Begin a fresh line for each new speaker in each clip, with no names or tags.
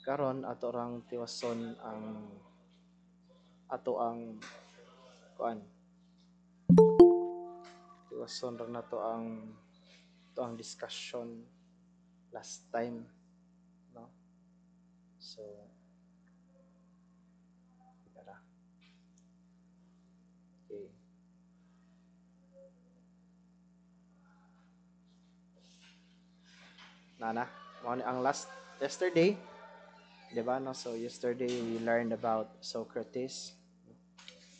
karon ato rang tiwason ang ato ang kuan tiwason ra nato ang to ang discussion last time, no? So tara, okay. Nana, mo ni ang last yesterday, di ba, no? So yesterday we learned about Socrates.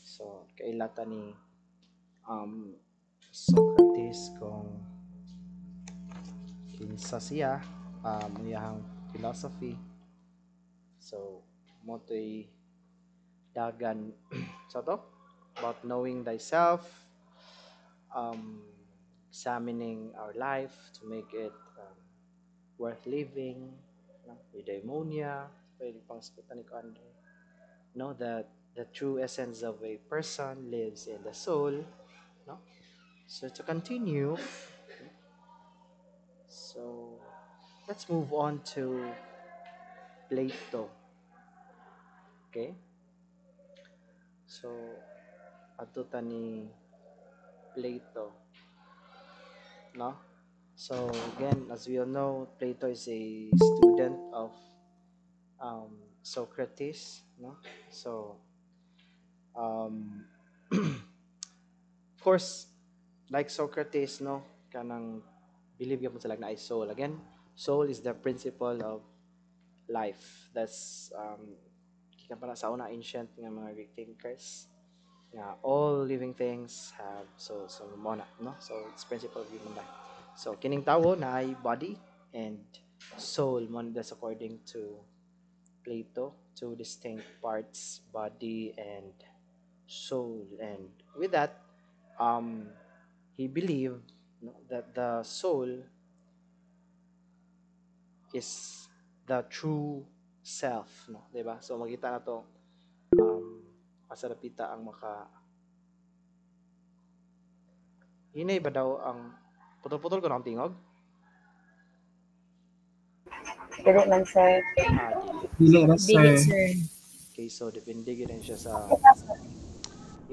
So kailata ni Socrates kung kinsa siya, iyahang philosophy. So mo to'y dagan sa to about knowing thyself, um, examining our life to make it worth living, no? Eudaimonia, pwede pang sagutan ni Andre. Know that the true essence of a person lives in the soul, no? So to continue, so let's move on to Plato. Okay? So adto ta ni Plato, no? So again, as we all know, Plato is a student of Socrates, no? So um, of course, like Socrates, no, kanang believe gyud sila na ay soul. Again, soul is the principle of life. That's kika para sa una ancient nga mga Greek thinkers nga all living things have so mo na, no? So it's principle of human life. So kining tawo na ay body and soul mo, that's according to Plato, two distinct parts, body and soul. And with that, um, he believed, no, that the soul is the true self, no, 'di ba? So makita na to asarapita ang maka hinay ba daw ang putol-putol ko na ang tingog?
Dili man, sir.
Dili.
Dili ra,
Dili,
sir.
sir.
Okay, so depende gyud rin siya sa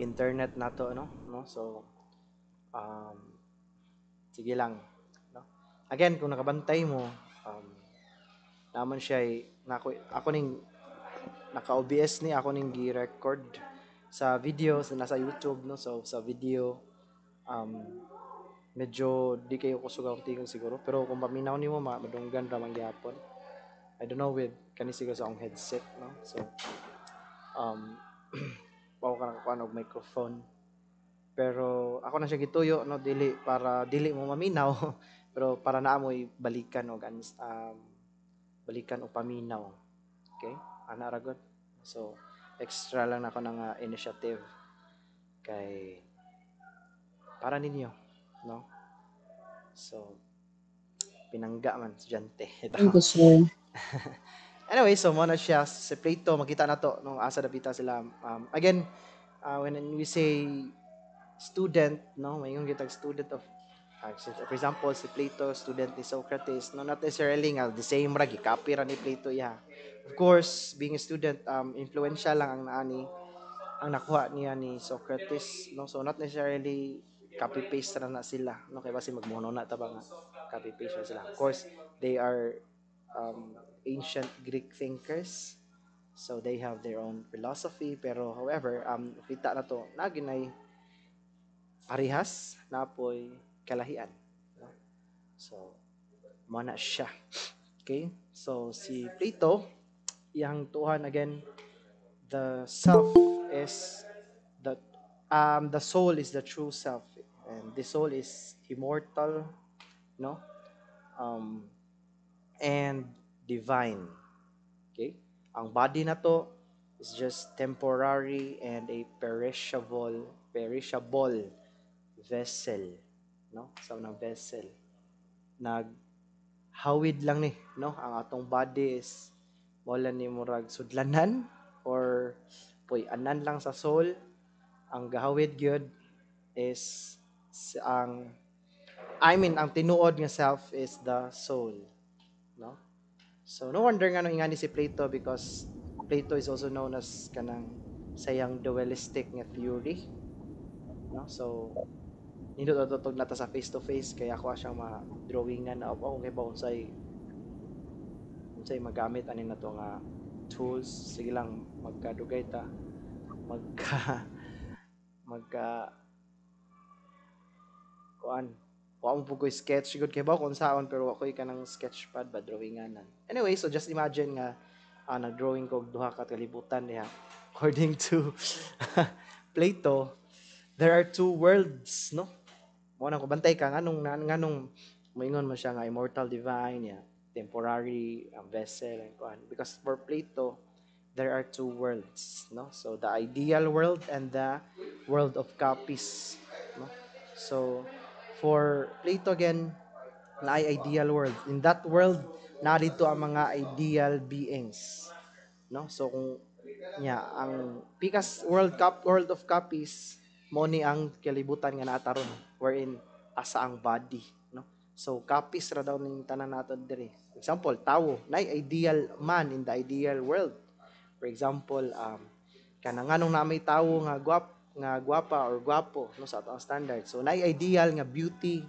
internet nato, no? So sige lang, no? Again, kung nakabantay mo, naman siya ako ning naka-OBS ni ako ning gi-record sa video sa nasa YouTube, no? So sa video medyo di kayo kusog ang tingog siguro, pero kung paminaw nimo madunggan ra man gyapon. I don't know with kani siguro sa akong headset, no? So pao ka nakakuha og microphone. Pero ako na siya gituyo, no, dili para dili mo maminaw pero para naamoy balikan og balikan o paminaw. Okay? Ana ra gud. So extra lang nako nga initiative kay para ninyo, no? So pinangga man estudyante ito.
Thank you, sir.
Anyway, so mo na siya si Plato, makita na to nung asa dapita sila. Again, when we say student, no, mayong gitag student of for example, si Plato, student ni Socrates, no, not necessarily nga the same ra gi-copy ra ni Plato, yeah. Of course, being a student, influential lang ang naani ang nakuha niya ni Socrates, no, so not necessarily copy paste ra na sila, no, kay basi magmuno na ta ba nga copy paste ra sila. Of course, they are ancient Greek thinkers, so they have their own philosophy, pero however, kita na to na ginay parihas na apoy kalahian, no? So mo na siya. Okay, so si Plato, iyang tuhan again, the self is the soul is the true self, and the soul is immortal, no, and divine. Okay, ang body na to is just temporary and a perishable vessel, no? So na vessel naghawid lang ni, no, ang atong body is wala ni murag sudlanan or puy-anan lang sa soul. Ang gahawid gyud is ang ang tinuod nga self is the soul, no? So no wonder nga nung ingani si Plato, because Plato is also known as kanang sayang dualistic nga theory, no? So nindot natutog nata sa face to face, kaya ako siyang ma-drawingan na okay ba unsay magamit ani na to nga tools. Sige lang, magkadugay ta, magka magka kuan wa mo pugoy sketch sigud kay ba kung saon, pero ako'y kanang sketchpad ba drawinganan. Anyway, so just imagine nga nag-drawing ko og duha ka kalibutan diha. According to Plato, there are two worlds, no? Mo nang kubantay ka nganong moingon mo siya nga immortal divine, temporary vessel and kuan, because for Plato there are two worlds, no? So the ideal world and the world of copies, no? So for Plato again, na ay ideal world. In that world, narito ang mga ideal beings, no? So kung ang pikas world of copies mo ni ang kalibutan nga naataron, wherein asa ang body, no? So copies ra daw ning tanan nato diri. Example, tawo, nay ideal man in the ideal world. For example, kanang nganong na may tawo nga gwapa or gwapo, no, sa atong standard. So nay ideal nga beauty,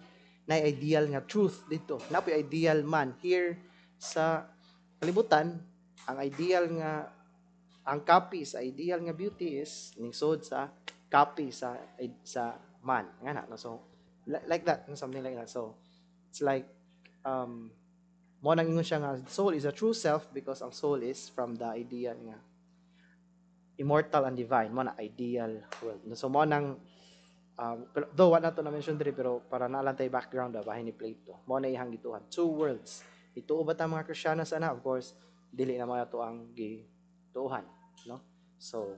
nay ideal nga truth dito. Napoy ideal man here sa kalibutan. Ang ideal nga ang copy sa ideal nga beauty is ningsod sa copy sa man nga na, no? So like that, no? Something like that. So it's like mo nang ingon siya nga soul is a true self, because ang soul is from the ideal nga immortal and divine, mo na ideal world, no? So mo nang pero though wala na to na mention diri, pero para naalang tay background bahin ni Plato, mo na ihang gituhan two worlds. Ituo ba ta mga Kristiyano sana? Of course dili na mga to ang gituhan, no? So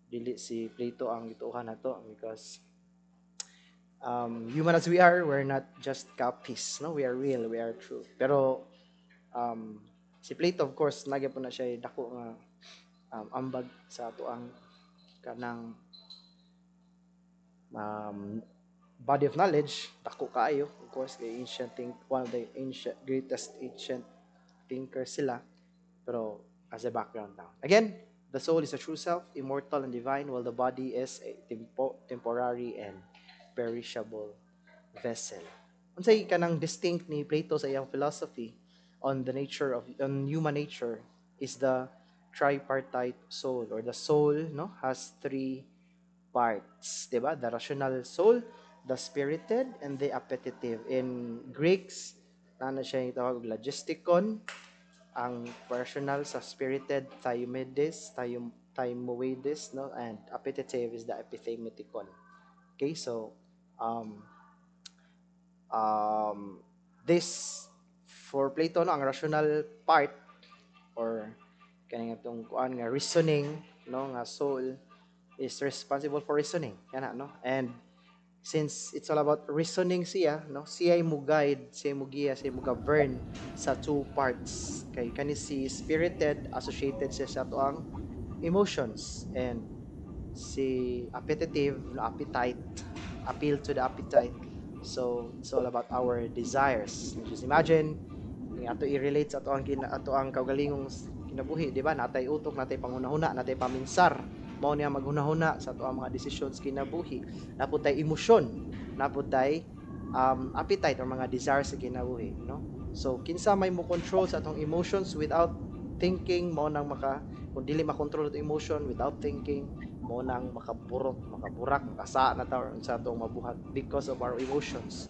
dili si Plato ang gituhan nato, because human as we are, we're not just copies, no? We are real, we are true. Pero si Plato, of course, nagyapon na siya dako nga ambag sa ato ang kanang body of knowledge, dako kaayo. Of course, one of the greatest ancient thinkers sila. Pero as a background now. Again, the soul is a true self, immortal and divine, while the body is a temporary and perishable vessel. Unsay kanang distinct ni Plato sa iyang philosophy on human nature is the tripartite soul, or the soul, no, has three parts, 'di ba? The rational soul, the spirited, and the appetitive. In Greeks, na siya yung tawag logistikon, ang rational sa spirited thymoides, no, and appetitive is the epithematicon. Okay, so this for Plato, no, ang rational part, or kani nga tong kuan nga reasoning, no, nga soul is responsible for reasoning kana, no? And since it's all about reasoning siya, no, siya mo guide, siya mo giya, siya mo govern sa two parts. Kay kani si spirited, associated siya sa tuang emotions, and si appetitive, no, appetite, appeal to the appetite. So it's all about our desires. Just imagine ato i-relate sa ato ang kaugalingong kinabuhi, di ba? Natay utok, natay pangunahuna, natay paminsar, mao niya maghunahuna sa ato ang mga decisions kinabuhi. Napud tay emosyon, napud tay appetite or mga desires sa kinabuhi, no? So kinsa may mo control sa atong emotions without thinking, mao nang kung dili makontrol atong emotion without thinking, mao nang makaburak, makasa na ta sa atong mabuhat because of our emotions.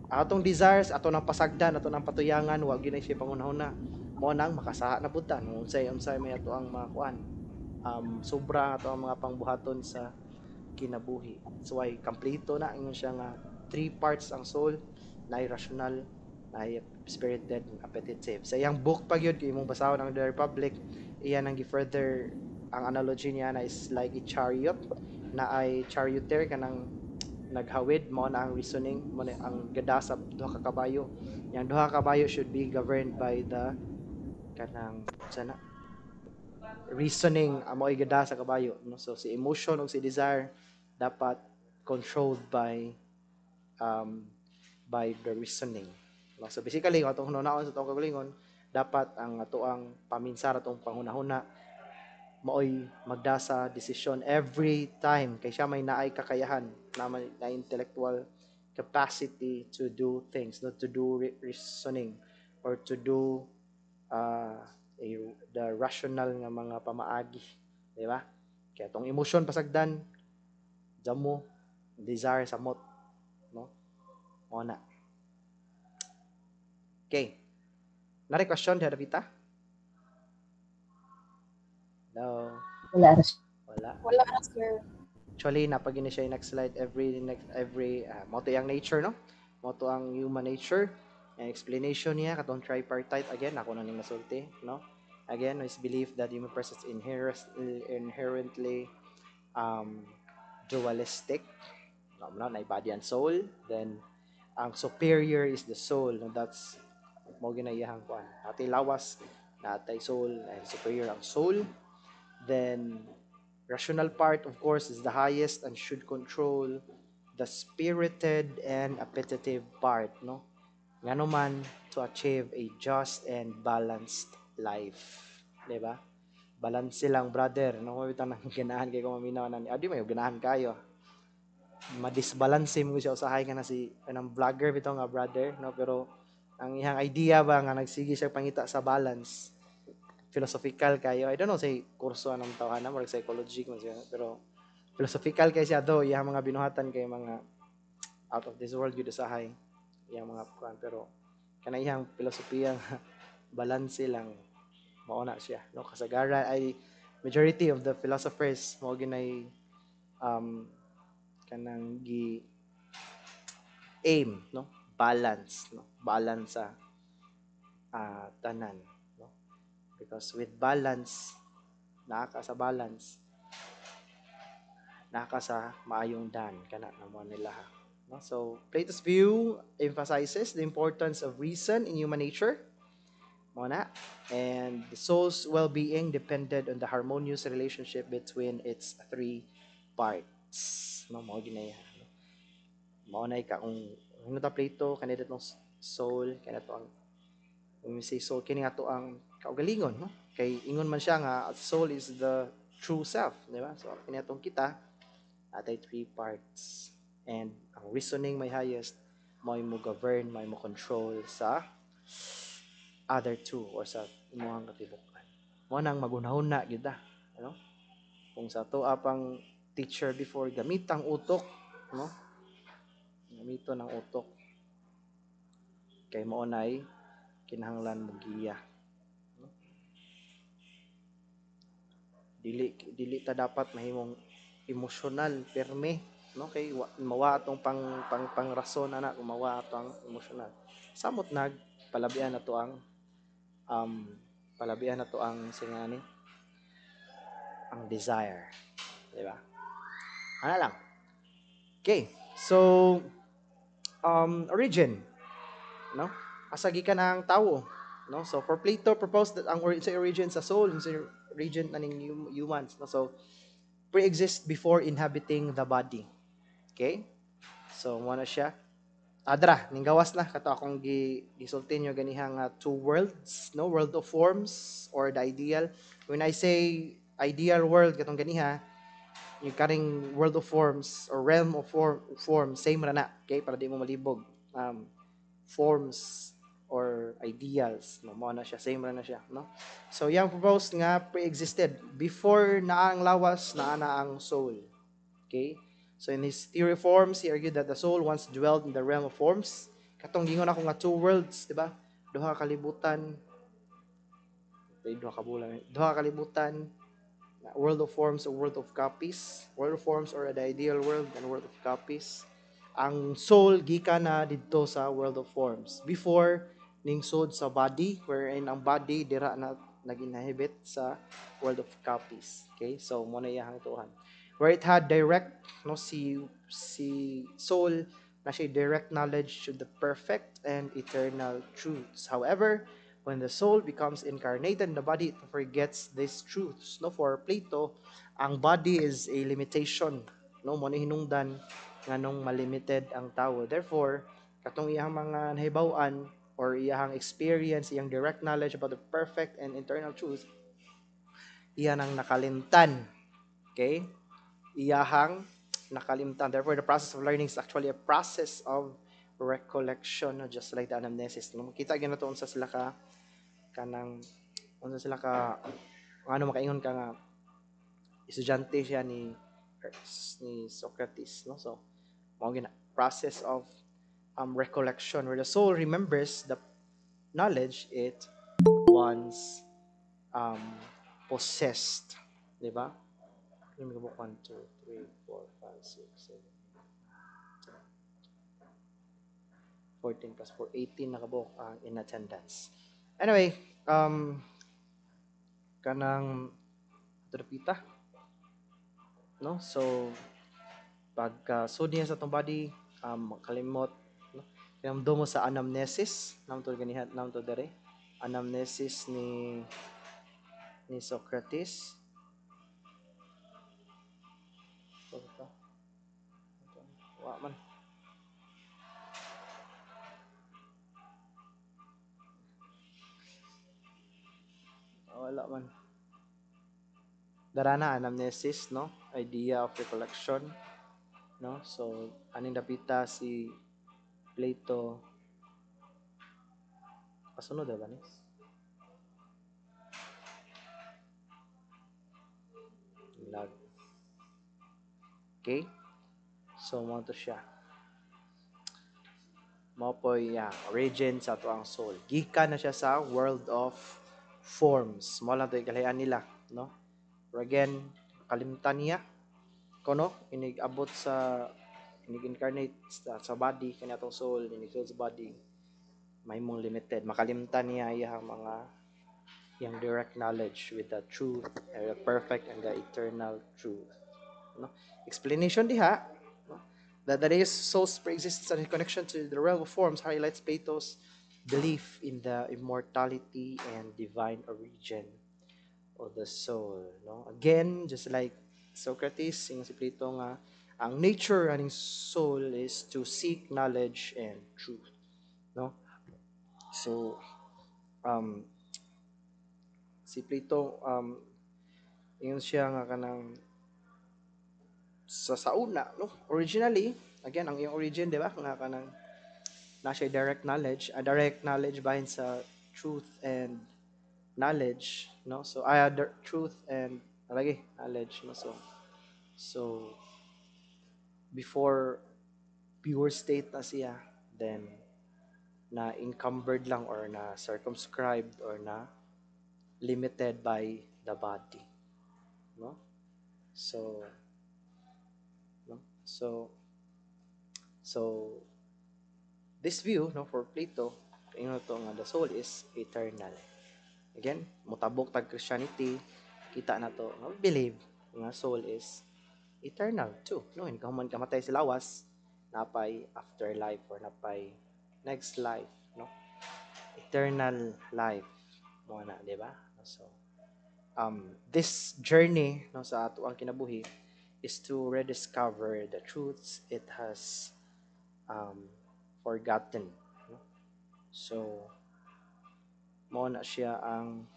Atong desires, ato nang pasagdan, ato nang patuyangan, wa gyud siya pangunahuna, mo nang makasaha na pud ta, unsay may ato ang mga kuan, sobra ato ang mga pangbuhaton sa kinabuhi. So why kompleto na ingon siya nga three parts ang soul, na rational, na spirited, and appetitive. Sa iyang book pa gyud kay imong basahon ang The Republic, iyan ang gi-further, ang analogy niya na is like a chariot, na ay charioteer kanang naghawid, mo na ang reasoning, mo na ang gada sa duha ka kabayo. Yang duha ka kabayo should be governed by the kanang sana reasoning, amo ay gada sa kabayo, no? So si emotion ug si desire dapat controlled by the reasoning. No? So basically, kung atong hunaon sa atong kagalingon, dapat ang atoang paminsar atong panghunahuna maoy magdasa decision every time kay siya may naay kakayahan na intellectual capacity to do things, not to do reasoning or to do uh, the rational nga mga pamaagi, di ba? Kaya tong emotion pasagdan, jamo, desire samot, no? Mo na. Okay. Nari question diha Davita? No.
Wala ra siya.
Wala.
Wala na, sir.
Actually, napagini siya yung next slide every mo to yung nature, no? Mo to ang human nature. Ang explanation niya katong tripartite again ako na ning masulti, no? Again, is belief that human person is inherently um, dualistic. No, na body and soul. Then ang superior is the soul. No, that's mo ginayahang kuan. Natay lawas, natay soul, and superior ang soul. Then rational part, of course, is the highest and should control the spirited and appetitive part, no? Ngano man to achieve a just and balanced life, di ba? Balance silang brother, no? Mabitang nang ganahan kay ko maminaw na ni. Adi may ganahan kayo. Madisbalance mo siya usahay nga na si anang vlogger bitaw nga brother, no? Pero ang iyang idea ba nga nagsige siya pangita sa balance philosophical kayo. I don't know say kurso anong tawanan or psychology kung siya, pero philosophical kay siya do, iyang mga binuhatan kay mga out of this world gyud usahay iyang mga kuan, pero kana iyang filosofiya nga balance lang mauna siya, no? Kasagaran ay majority of the philosophers mo ginay kanang gi aim, no? Balance, no? Balance sa tanan, no? Because with balance, naka sa balance, naka sa maayong dan kana namo nila ha, no? So Plato's view emphasizes the importance of reason in human nature mo na, and the soul's well-being depended on the harmonious relationship between its three parts, no? Mao ginaya, no? Mao na ka kung ano ta Plato kanila tong soul kana to ang when we say soul kini nga to ang kaugalingon, no? Kay ingon man siya nga soul is the true self, di ba? So kini atong kita atay three parts, and ang reasoning may highest may mo govern, may mo control sa other two or sa imuhang katibukan. Mo nang magunahuna gyud ta, ano? Kung sa to apang teacher before gamitang utok, no? Gamito ng utok kay mao nay kinahanglan mo giya, no? Dili ta dapat mahimong emosyonal perme, no? Kay mawa atong pang rason ana, mawa atong emosyonal samot nag palabian na to ang singani ang desire, di ba? Ana lang. Okay, so origin, no? Asa gikan ang tawo, no? So for Plato proposed that ang origin sa soul, sa origin naning humans, no? So pre-exist before inhabiting the body. Okay? So mo na siya. Adra, ning gawas na kato akong gisulti nyo ganihang two worlds, no? World of forms or the ideal. When I say ideal world katong ganiha, yung karing world of forms or realm of form same ra na, okay? Para di mo malibog. Forms or ideals, no? Mo na siya, same ra na siya, no? So yang proposed nga pre-existed before na ang lawas na ang soul. Okay? So in his theory forms, he argued that the soul once dwelled in the realm of forms. Katong gingon ako nga two worlds, di ba? Duha kalibutan. Duha kalibutan. World of forms or world of copies. World of forms or the ideal world and world of copies. Ang soul gikan na didto sa world of forms. Before ning sod sa body, wherein ang body dira na nag-inhibit sa world of copies. Okay? So mo na iyang tuhan. Where it had direct, no, si soul na siya direct knowledge of the perfect and eternal truths. However, when the soul becomes incarnated in the body, it forgets these truths. No, for Plato, ang body is a limitation. No, mo ni hinungdan nganong malimited ang tao. Therefore, katong iyang mga nahibaw-an or iyahang experience, iyang direct knowledge about the perfect and eternal truth, iyan ang nakalimtan. Okay? Iyahang nakalimtan. Therefore, the process of learning is actually a process of recollection, no? Just like the anamnesis. No? Kita gyud nato unsa sila ka kanang unsa sila ka ano makaingon ka nga estudyante siya ni Socrates, no? So, mao gina process of recollection where the soul remembers the knowledge it once um, possessed. Di ba? Let me go 1, 2, 3, 4, 5, 6, 7, 14 plus 4, 18 nakabuk in attendance. Anyway, kanang terpita, no? So, pagka-sud niya sa itong body, kalimot, no? Kinamdo mo sa anamnesis, namto ganihan, namto dere, anamnesis ni Socrates. Wa man. Wala man. Darana anamnesis, no? Idea of recollection, no? So, aning dapita si Plato. Kasunod ba ni? Lag. Okay? So, mo to siya. Mao po origin sa ato ang soul. Gikan na siya sa world of forms. Mo lang to ikalayan nila, no? Pero again, kalimtan niya kono inig-abot sa inig-incarnate sa body kanya atong soul inig-fill sa body may mong limited makalimtan niya iyang mga yung direct knowledge with the truth, the perfect and the eternal truth, no? Explanation diha, no? That is soul's pre-existence and connection to the realm of forms highlights Plato's belief in the immortality and divine origin of the soul, no? Again, just like Socrates, si Plato nga ang nature aning soul is to seek knowledge and truth, no? So si Plato ingon siya nga kanang sa sauna, no? Originally, again ang iyong origin, di ba? Nga kanang na siya direct knowledge bahin sa truth and knowledge, no? So truth and lagi knowledge, no? So before pure state na siya, then na encumbered lang or na circumscribed or na limited by the body, no? So so this view, no, for Plato, ingon to nga the soul is eternal. Again, mutabok tag Christianity, kita na to, no, believe nga soul is eternal too, no? Hindi ka man kamatay sa lawas, napay afterlife or napay next life, no? Eternal life mo na, di ba? So this journey, no, sa ato ang kinabuhi is to rediscover the truths it has forgotten, no? So mo na siya ang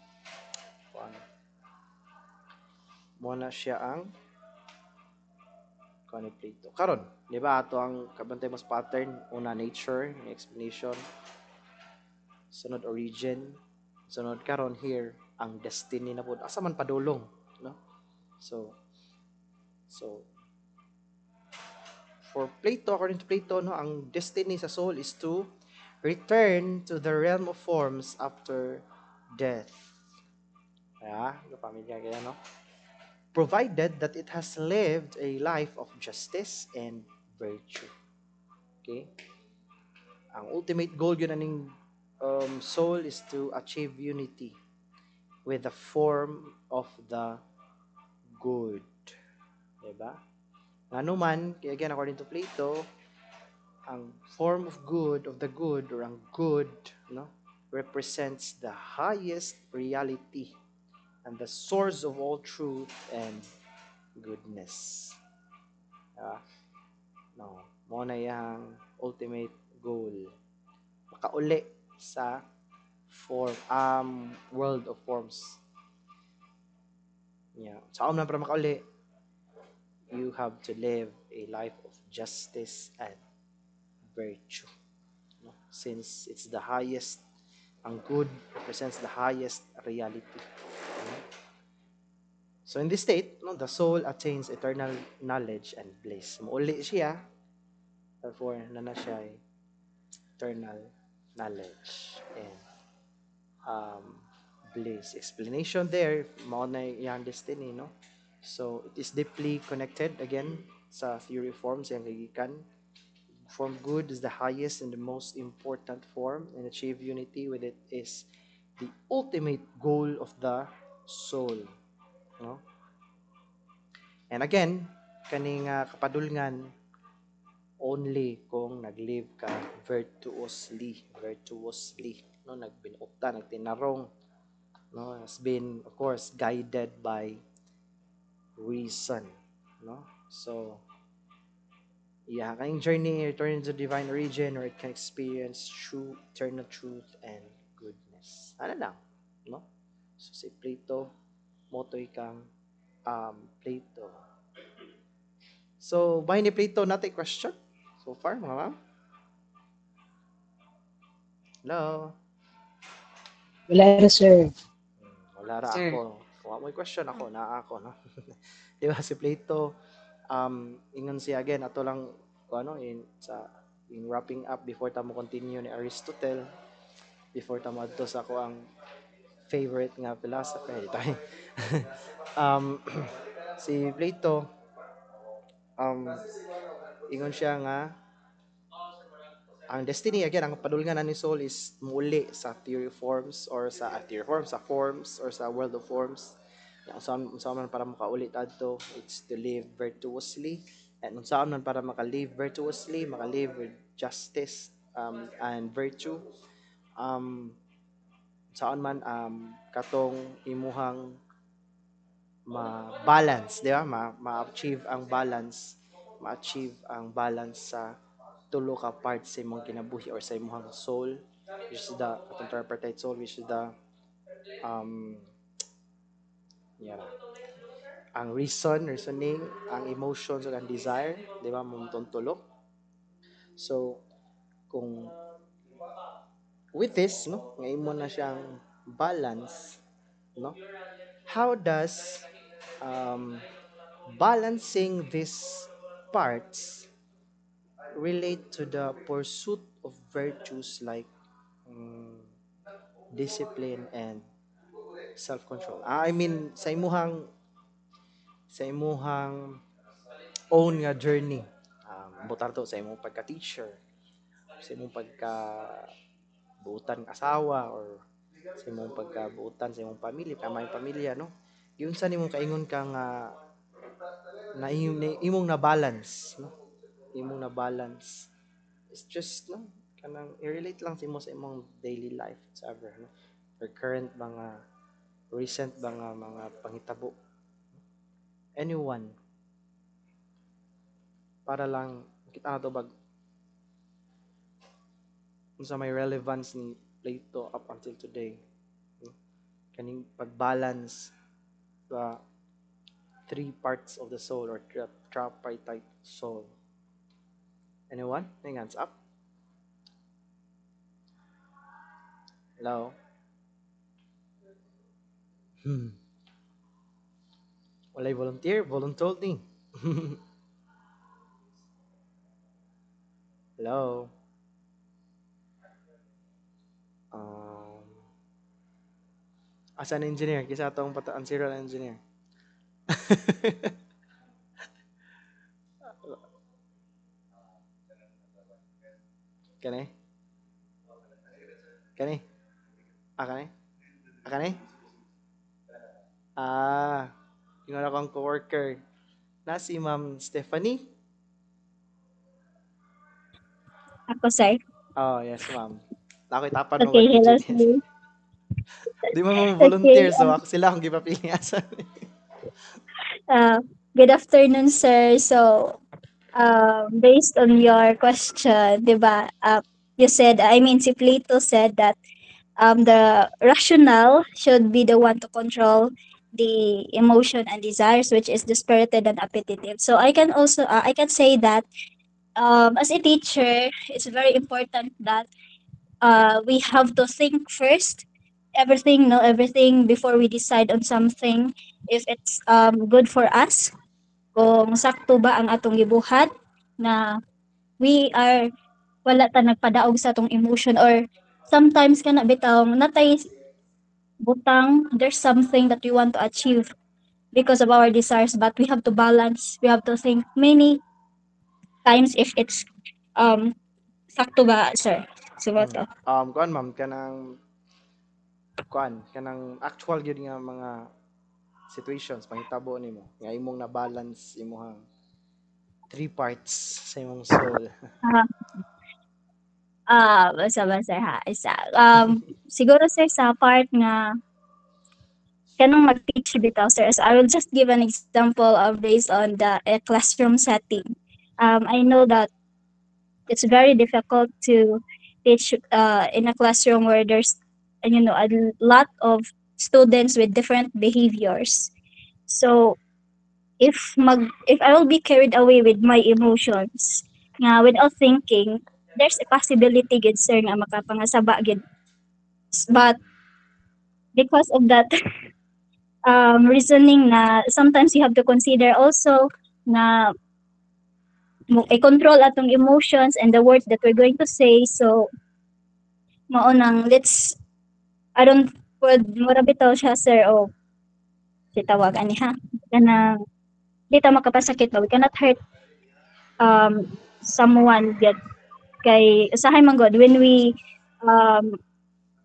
Plato karon, di ba? Ato ang kabantay mas pattern, una nature, explanation, sunod origin, sunod karon here ang destiny na pud asa man padulong, no? So for Plato, according to Plato, no, ang destiny sa soul is to return to the realm of forms after death. Kaya, pamilya kaya, no? Provided that it has lived a life of justice and virtue. Okay? Ang ultimate goal yun aning soul is to achieve unity with the form of the good. Diba? Ngano man, kaya again, according to Plato, ang form of the good, or ang good, no, represents the highest reality and the source of all truth and goodness. No, mo na yang ultimate goal. Makauli sa world of forms. Yeah. Sa na para makauli, you have to live a life of justice and virtue. No? Since it's the highest, ang good represents the highest reality. No? So in this state, no, the soul attains eternal knowledge and bliss. Mauli siya, therefore, na siya ay eternal knowledge and bliss. Explanation there, mao na yung destiny, no? So, it is deeply connected, again, sa theory forms, yung kagikan. Form good is the highest and the most important form, and achieve unity with it is the ultimate goal of the soul. No? And again, kaning kapadulngan, only kung nag-live ka virtuously, no, nagbinuta, nagtinarong, no, has been of course guided by reason, no. So yeah, kaning journey return to divine origin, or it can experience true eternal truth and goodness. Ano lang, no? So si Plato, motoy kang Plato. So, bahay ni Plato natin question so far, mga ma'am? Hello?
Wala na, sir.
Wala ra
Sir.
ako. Kung may question ako, naa ako, no? Di ba si Plato, ingon siya again, ato lang, in wrapping up before tamo continue ni Aristotle, before tamo adto sa ako ang favorite nga philosopher, dito. Si Plato, ingon siya nga, ang destiny, again, ang padulngan ni soul is muli sa theory forms or sa forms or sa world of forms. Unsa man para makaulit adto, it's to live virtuously, and unsa man para maka-live virtuously, maka-live with justice and virtue, saan man katong imuhang ma-balance, di ba? Ma-achieve ang balance, sa tulo ka parts sa imong kinabuhi or sa imong soul, which is the tripartite soul, which is the ang reasoning, ang emotions, ug ang desire, di ba? Mumutong tulo. So, kung with this, no, nga imo na siyang balance, no? How does balancing these parts relate to the pursuit of virtues like discipline and self-control? I mean, sa imuhang own nga journey, butar to sa imong pagka-teacher, sa imong pagka-buutan asawa, or sa imong pagka-buutan sa imong pamilya, kamay pamilya, no? Yun sa nimong kaingon ka nga na imong na balance, no? Imong na balance. It's just, no, kanang i-relate lang sa imong daily life, whatsoever, no? Or current recent mga panghitabo. Anyone, para lang kita na to bag sa may relevance ni Plato up until today, no? Kaning pag-balance the three parts of the soul or tripartite soul. Anyone? Hands up. Hello? Walay volunteer ni. Hello? Asa na engineer? Kisa atong pataan zero na engineer. Kani? Kani? Kani? Kani? Yung akong coworker na si Ma'am Stephanie.
Ako, sir.
Oh, yes, ma'am. Ako'y tapan mo
Okay,
ba
hello,
PG?
sir.
Di mo volunteer,
Okay,
so ako sila akong gipapili asan.
good afternoon, sir. So, based on your question, di ba, you said, I mean, si Plato said that the rational should be the one to control the emotion and desires, which is the spirited and appetitive. So I can also I can say that as a teacher, it's very important that we have to think first, everything, know everything before we decide on something, if it's good for us, kung sakto ba ang atong gibuhat, na we are wala ta nagpadaog sa atong emotion, or sometimes kana bitaw natay butang, there's something that we want to achieve because of our desires, but we have to balance, we have to think many times if it's um sakto ba, sir, sugot
Mm.
to.
Kuan ma'am kanang actual gyud nga mga situations panghitabo nimo nga imong na balance imong three parts sa imong soul.
Ah, basa-basa ha, isa. Siguro sir sa part nga kanang mag-teach bitaw sir, so I will just give an example of based on the classroom setting. I know that it's very difficult to teach in a classroom where there's a lot of students with different behaviors. So if I will be carried away with my emotions nga without thinking, there's a possibility gid sir nga makapangasaba gid. But because of that reasoning na sometimes you have to consider also na i-control atong emotions and the words that we're going to say. So mao nang let's I don't pud mura bitaw siya sir o sitawag ani ha kanang di ta makapasakit ba, we cannot hurt someone yet kay usahay man god when um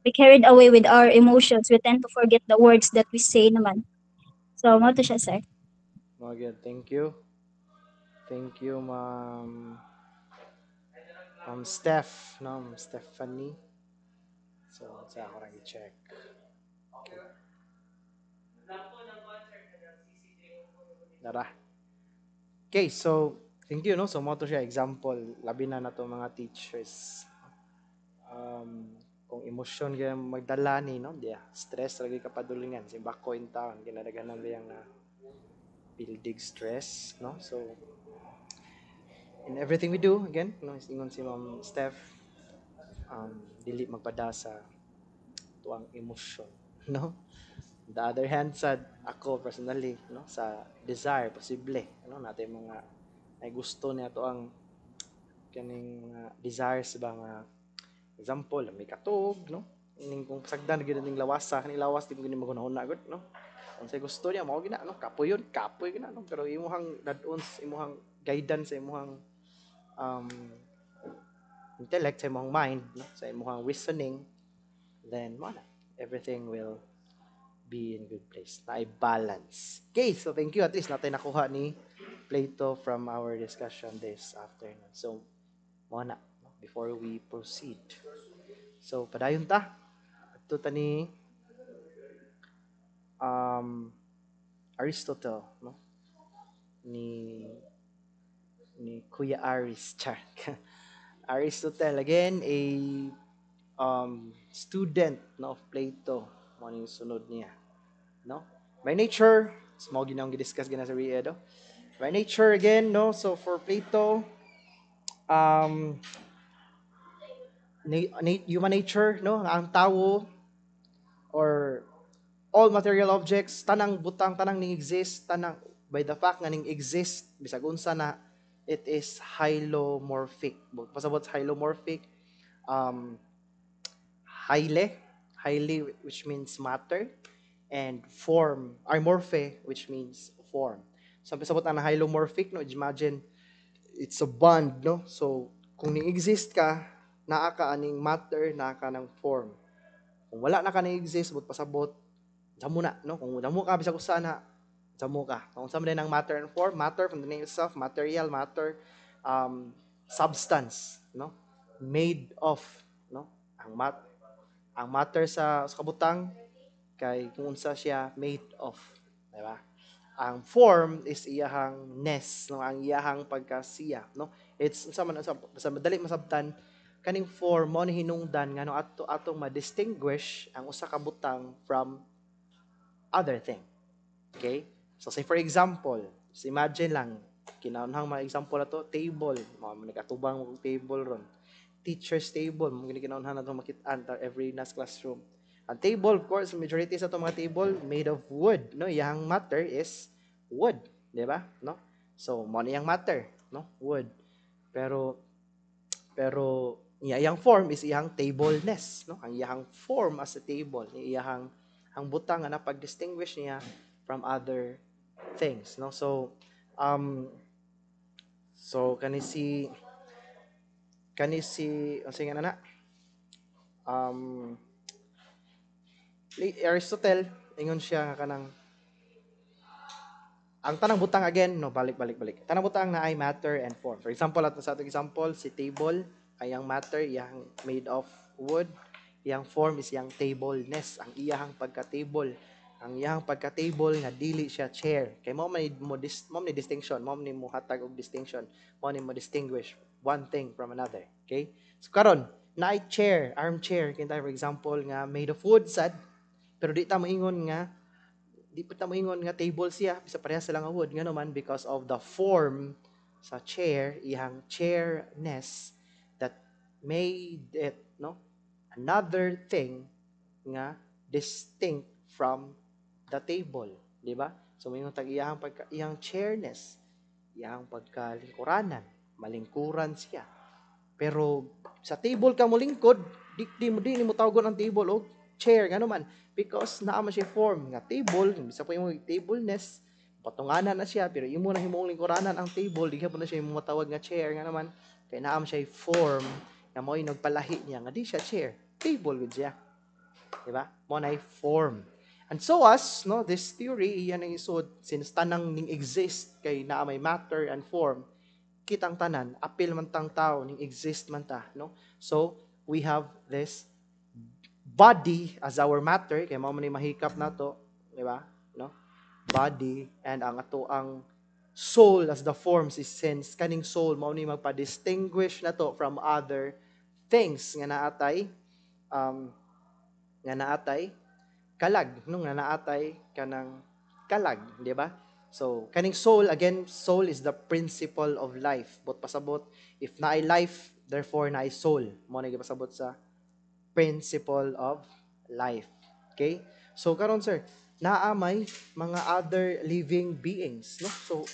we carried away with our emotions, we tend to forget the words that we say naman. So mo to siya sir.
Okay, thank you. Thank you, Ma'am Steph, no, Ma'am Stephanie. So, sa ako lang i-check. Okay. Dara. Okay, so thank you, no. So mo to siya example labi na nato mga teachers. Um, kung emosyon kaya magdala ni, no, dia stress lagi ka padulingan si bako in town kinadaghanan biyang building stress, no. So in everything we do, again, no, ingon si Ma'am Steph, dili magpadasa tuang emosyon, no. On the other hand, sa ako personally, no, sa desire posible, no, natin mga ay gusto niya to ang kaning mga desires ba nga example may katog, no, ining kung sagdan gyud ning lawasa kaning lawas di mo gini magunahon gud, no, unsay gusto niya mao gina, no, kapoy gina, no, pero imuhang dadon imuhang guidance sa imuhang um, intellect sa imong mind, no, sa imong reasoning, then mo na everything will be in good place. Na balance. Okay, so thank you. At least natin nakuha ni Plato from our discussion this afternoon. So, mo na, no, before we proceed. So, padayon ta. Ito ta ni Aristotle, no? Ni Kuya Aris. Char. Aristotle, again, a student, no, of Plato. Mo yung sunod niya. No? By nature, small ginang gidiscuss gina sa Riedo. By nature again, no? So for Plato, um, human nature, no? Ang tao or all material objects, tanang butang, tanang ning exist, tanang by the fact nga ning exist, bisag unsa na, it is hylomorphic. Pasabot hylomorphic, um, highly, which means matter, and form, morphe, which means form. So, pasabot na hylomorphic, no? Imagine, it's a bond, no? So, kung ni-exist ka, naa ka aning matter, naa ka ng form. Kung wala na ka ni-exist, but pasabot, damo na, no? Kung damo ka, bisag sana, damo ka. Kung saan din ang matter and form, matter from the name itself, material, matter, substance, no? Made of, no? Ang matter sa kabutang, kay kung unsa siya made of, di ba? Ang form is iyahang ness, no, ang iyahang pagkasiya, no, it's sa madali masabtan kaning form mo ni hinungdan nga no atong ma-distinguish ang usa ka butang from other thing. Okay? So say for example, just imagine lang, kinaunhang mga example na to, table, mga nagkatubang mong table ron. Teacher's table, mga kinaunhang na ito makitaan every nas classroom. Ang table, of course, majority sa itong mga table made of wood. No? Yang matter is wood. Di ba? No? So, mo yang matter. No? Wood. Pero iyang form is iyang tableness. No? Ang iyang form as a table. Iyang ang butang na pag-distinguish niya from other things. No? So, kanisi ang sige na Aristotle, ingon siya nga kanang ang tanang butang again, no, balik. Tanang butang na ay matter and form. For example, sa atong example, si table, ay ang matter, iyang made of wood, iyang form is iyang tableness, ang iyang pagka-table. Ang iyang pagka-table nga dili siya chair. Kay mo ni distinction, mo ni mo hatag og distinction, mo ni mo distinguish one thing from another. Okay? So karon, na ay chair, armchair, kinta for example nga made of wood sad, pero di ta moingon nga table siya, bisa pareha sila nga wood nga naman because of the form sa chair, iyang chairness that made it another thing nga distinct from the table, di ba? So may tag iyang chairness, iyang pagkalingkuranan, malingkuran siya. Pero sa table ka mo lingkod, di mo tawgon ang table o chair nga naman because naa man siya form nga table, bisa pa yung tableness, patunganan na siya pero imo na himong lingkuranan ang table, di ka pa na siya mo matawag nga chair nga naman kay naa man siya form nga mo'y nagpalahi niya nga di siya chair, table gud siya. Di ba? Mo na form. And so as this theory iyan ang isod since tanang ning exist kay naa may matter and form, kitang tanan apil man tang tao ning exist man ta, no? So we have this body as our matter kay mao man ni mahikap nato, di ba? No? Body and ang ato ang soul as the forms is sense kaning soul mao ni magpa-distinguish nato from other things nga naatay kalag, no, nga naatay kanang kalag, di ba? So, kaning soul, again, soul is the principle of life. But pasabot, if naay life, therefore naay soul. Mo na pasabot sa principle of life. Okay? So, karon sir, naamay mga other living beings, no? So,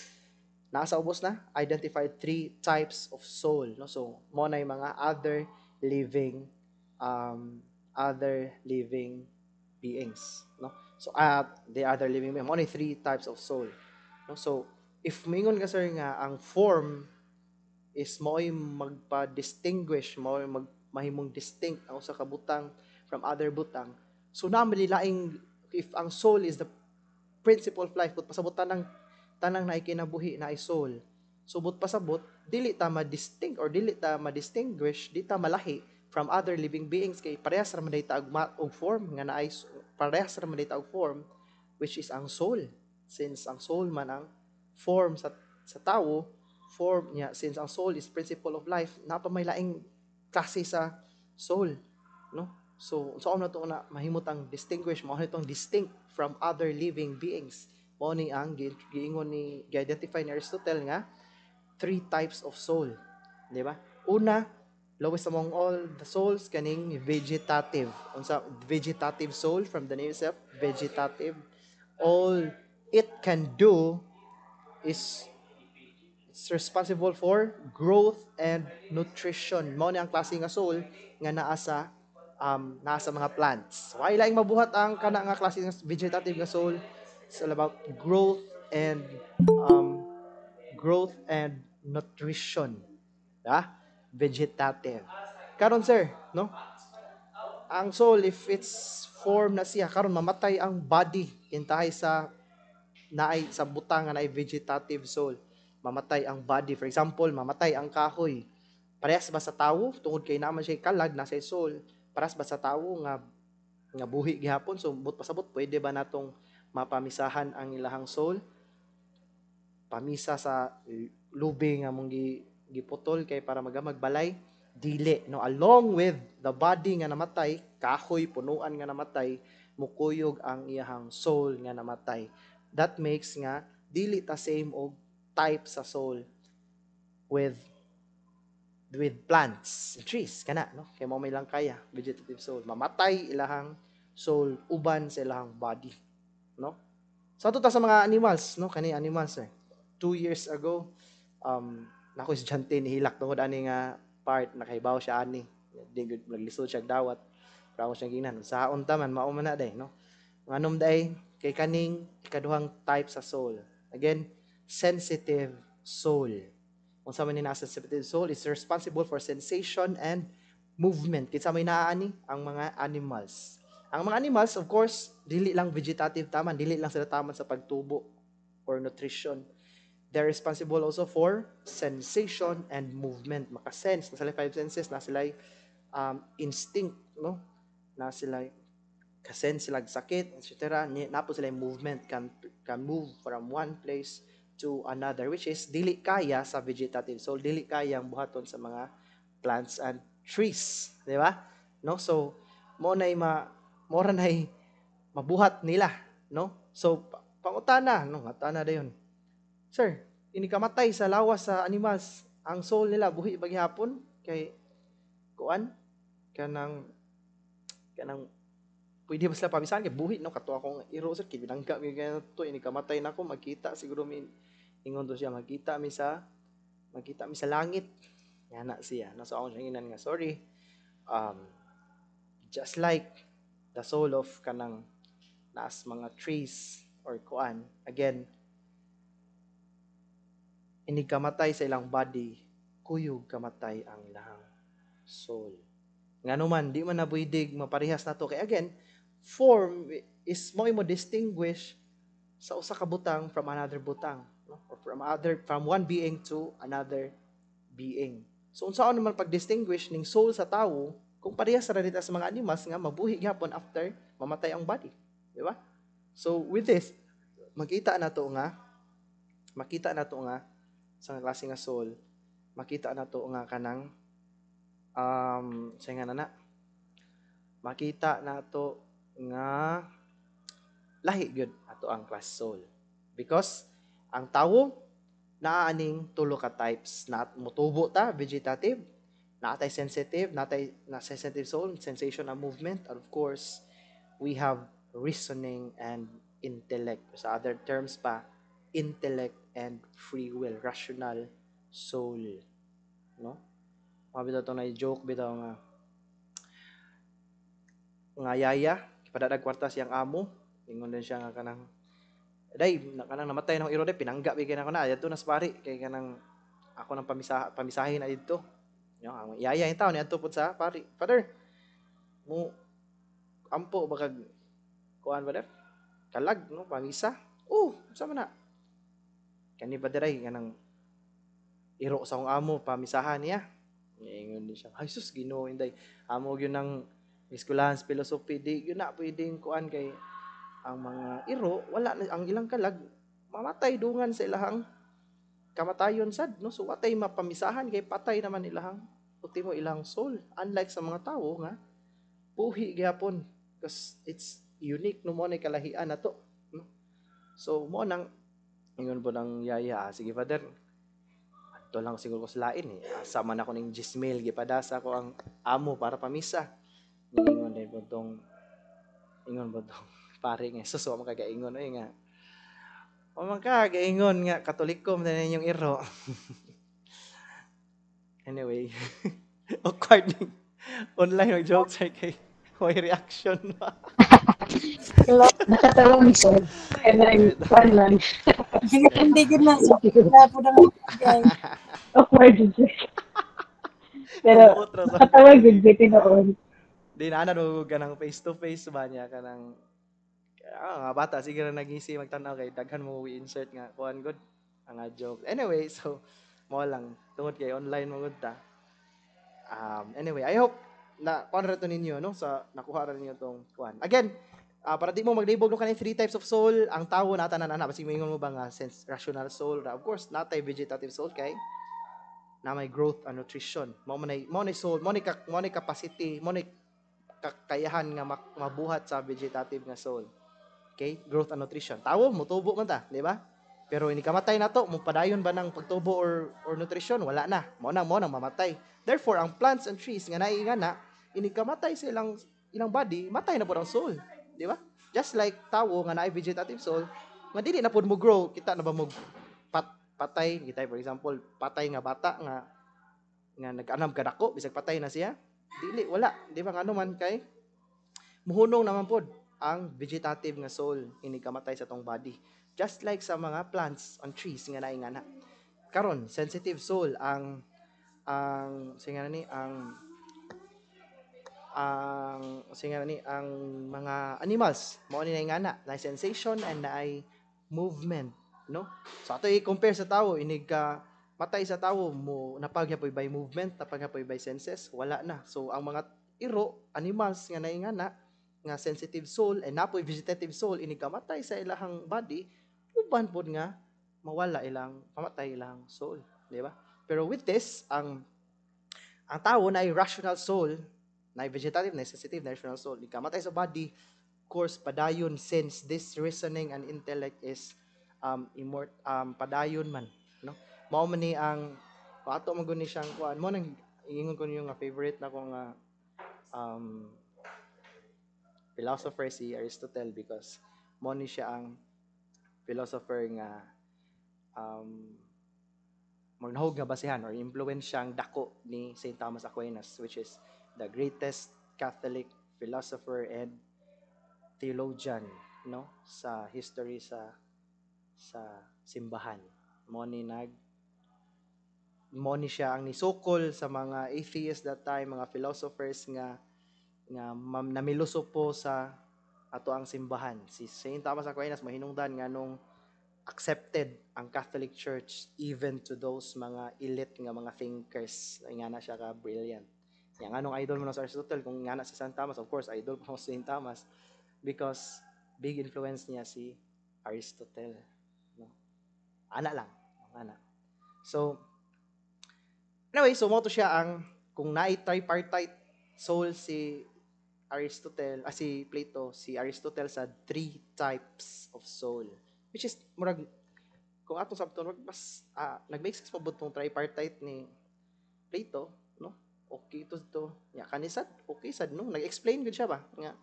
nasa ubos na, identified 3 types of soul, no? So, mo na mga other living beings, no? So, the other living beings, only 3 types of soul. No? So, if mingon ka sir nga ang form is mo'y magpa-distinguish, mo'y mahimong distinct ang usa ka butang from other butang. So, namalilaing if ang soul is the principle of life, but pasabot tanang na ikinabuhi na ay soul. So, but pasabot, dili ta ma-distinct or dili ta ma-distinguish, di ta malahi from other living beings kay parehas ra man dayta og form nga naay parehas ra man dayta og form which is ang soul. Since ang soul man ang form sa tao, form niya, since ang soul is principle of life, napa may laing klase sa soul, no? So na to na mahimot ang distinguish mo itong distinct from other living beings. Mao ni ang giingon ni gi-identify ni Aristotle nga 3 types of soul, di ba? Una, lowest among all the souls kaning vegetative. Unsa vegetative soul from the name itself, vegetative. All it can do is it's responsible for growth and nutrition. Mao ni ang klase nga soul nga naa sa mga plants. Why laing mabuhat ang kana nga klase nga vegetative nga soul? It's all about growth and nutrition. Vegetative. Karon sir, no? Ang soul if it's form na siya karon mamatay ang body intahay sa naay sa butang nga naay vegetative soul. Mamatay ang body. For example, mamatay ang kahoy. Parehas ba sa tawo tungod kay naman siya kalag nasa soul? Parehas ba sa tawo nga buhi gihapon? So but pasabot pwede ba natong mapamisahan ang ilahang soul? Pamisa sa lubing nga mong giputol kay para magamag balay. dili, no, along with the body nga namatay, kahoy punuan nga namatay, mukuyog ang iyahang soul nga namatay. That makes nga dili ta same og type sa soul with plants and trees kana, no, kay mo may lang kaya vegetative soul mamatay ilahang soul uban sa ilahang body, no. So ato ta sa mga animals, no, kani animals 2 years ago nako estudyante nihilak tungod ani nga part nakahibaw siya ani di gud naglisod siya dawat pero siya ginan saon ta man mao man na day, no, nganom day kay kaning ikaduhang type sa soul again sensitive soul. Unsa man ni nasa sensitive soul is responsible for sensation and movement. Kinsa may naaani ang mga animals. Ang mga animals of course dili lang vegetative taman, dili lang sila taman sa pagtubo or nutrition. They're responsible also for sensation and movement. Maka-sense na sila five senses, na sila instinct, no? Na sila ka-sense sila sakit, etc. Napo sila movement, can move from one place to another, which is dili kaya sa vegetative soul, dili kaya ang buhaton sa mga plants and trees, di ba? No, so mo nay mora nay mabuhat nila, no? So pangutana, no, atana dayon. Sir, ini kamatay sa lawas sa animals, ang soul nila buhi bagyapon kay kuan kanang pwede ba sila pabisan kay buhi, no, kato akong iro sir kay binangga mi kay to ini kamatay nako magkita siguro mi ingon to siya magkita mi sa langit yana siya, no. So ako siya nga sorry, just like the soul of kanang naas mga trees or kuan again ini kamatay sa ilang body, kuyog kamatay ang lahang soul. Ngano man di man na pwedeng maparehas nato kay again form is mo distinguish sa usa ka butang from another butang, no? Or from one being to another being. So unsaon naman pag-distinguish ning soul sa tawo kung parehas ra dita sa mga animals nga mabuhi gyapon after mamatay ang body, di ba? So with this makita nato nga sa klase nga soul, makita nato nga kanang say nga na makita nato nga lahi gyud ato ang class soul because ang tawo naa aning tulo ka types na mutubo ta vegetative, natay sensitive, natay sensitive soul, sensation and movement, and of course we have reasoning and intellect, sa other terms pa intellect and free will, rational soul, no. Mabitaw to na joke bitaw nga yaya padadag kwarta siyang amo, ingon din siya nga kanang day kanang namatay ng iro day pinangga bigay na ko na adto na sa pari kay kanang ako nang pamisahin na dito, no. Ang yaya in town adto pud sa pari, father mo ampo bakag kuan ba der kalag, no, pamisa, sa man na kani ba diray kanang iro sa akong amo pamisahan niya, ingon din siya ay sus Ginoo inday amo gyud nang eskwelahan sa philosophy di yun na pwedeng kuan kay ang mga iro wala na ang ilang kalag mamatay dungan sa ilahang kamatayon sad, no. So watay mapamisahan kay patay naman ilahang ultimo ilang soul, unlike sa mga tawo nga buhi gyapon because it's unique, no, mo na kalahian nato, no. So mo nang ingon po ng yaya, sige father adto lang siguro ko sa lain asa man ako ning Gismail gipadasa ko ang amo para pamisa. Ingon din po tong pare nga suso mo kagaingon nga o man ka gaingon nga katoliko man din yung iro. Anyway awkward online mag joke sa kay may reaction ba.
Nakatawang sir. And fun lang.
Hindi gid na so wala po nang guys.
Awkward sir. Pero nakatawang good bitin noon.
Di na ganang face to face ba niya kanang nga bata sige na nagisi magtanaw kay daghan mo i-insert nga kuan good ang joke. Anyway, so mo lang tungod kay online mo gud ta. Anyway, I hope na kuan ra to ninyo, no, sa nakuha ra ninyo tong kuan. Again, para di mo maglibog no kanay three types of soul, ang tawo nata na basig moingon mo ba nga sense rational soul, of course natay vegetative soul kay na may growth and nutrition. Mao man soul, mao ni capacity, mao ni kakayahan nga mabuhat sa vegetative nga soul. Okay? Growth and nutrition. Tawo mutubo man ta, di ba? Pero ini kamatay na to, padayon ba ng pagtubo or nutrition? Wala na. Mao nang mamatay. Therefore, ang plants and trees nga naingana, ini kamatay sa ilang body, matay na po ang soul. Di ba? Just like tawo nga naay vegetative soul, nga dili na pud mo grow, kita na ba mo patay, kita for example, patay nga bata nga nag-anam kadako, bisag patay na siya. Dili, wala. Di ba nga man kay muhunong naman pod ang vegetative nga soul ini kamatay sa tong body. Just like sa mga plants and trees nga naingana. Karon, sensitive soul ang singa ni ang mga animals mao ni naingana na sensation and naay movement, no? So ato i-compare sa tawo, inig ka matay sa tawo mo napagya poy by movement, napagya poy by senses, wala na. So ang mga iro, animals nga naingana nga sensitive soul and napoy vegetative soul ini kamatay sa ilahang body, uban pod nga mawala ilang kamatay ilang soul, di ba? Pero with this, ang tao na ay rational soul, na vegetative, na sensitive, na rational soul, di kamatay sa body, of course padayon, since this reasoning and intellect is padayon man, no? Mao man ni ang ato man guni siyang kuan mo nang ingon ko niyo nga favorite na ko nga philosopher si Aristotle, because mo ni siya ang philosopher nga magnahog nga basihan or impluwensyang dako ni St. Thomas Aquinas, which is the greatest Catholic philosopher and theologian, no, sa history sa simbahan. Mo ni siya ang nisukol sa mga atheists that time, mga philosophers nga namilusopo sa ato ang simbahan. Si St. Thomas Aquinas mahinungdan nga nung accepted ang Catholic Church even to those mga elite nga mga thinkers nga na siya ka brilliant. Yang anong idol mo na sa Aristotle, kung nga na si St. Thomas, of course idol mo si St. Thomas because big influence niya si Aristotle, no? Ana. So anyway, so mo to siya ang kung naay tripartite soul si Aristotle, si Plato, si Aristotle sa 3 types of soul, which is murag kung atong sabton mas nag-make sense pabot tong tripartite ni Plato, no? Okay to ya kanisad okay sad, no? Nag-explain gud siya ba nga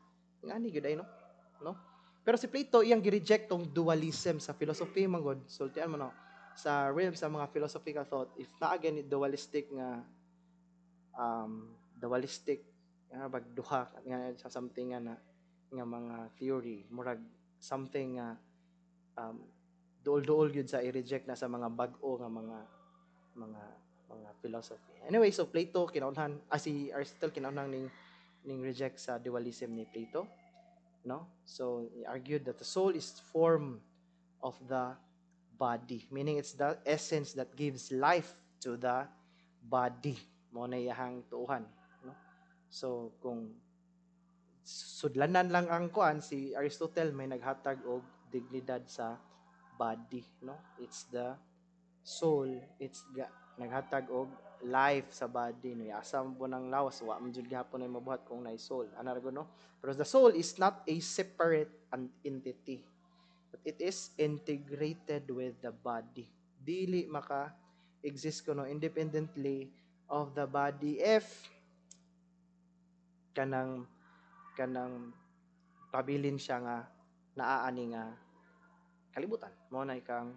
ni gud ay, no? Pero si Plato iyang gi-reject tong dualism sa philosophy man gud, sultian mo no, sa realm sa mga philosophical thought, if na again dualistic bagduha nga sa something nga mga theory, murag something duol-duol gyud sa i-reject na sa mga bag-o nga mga philosophy. Anyway, so Plato kinahanglan si Aristotle kinahanglan ning reject sa dualism ni Plato, no? So he argued that the soul is form of the body, meaning it's the essence that gives life to the body. Mo na iyahang tuuhan, no? So kung sudlanan lang ang kuan, si Aristotle may naghatag og dignidad sa body, no? It's the soul, naghatag og life sa body, no? Asam po ng lawas, wa man jud gihapon ay mabuhat kung nay soul. Ana ra no? Pero the soul is not a separate entity, but it is integrated with the body. Dili maka-exist kuno independently of the body if kanang pabilin siya nga naaani nga kalibutan. Mao na ikang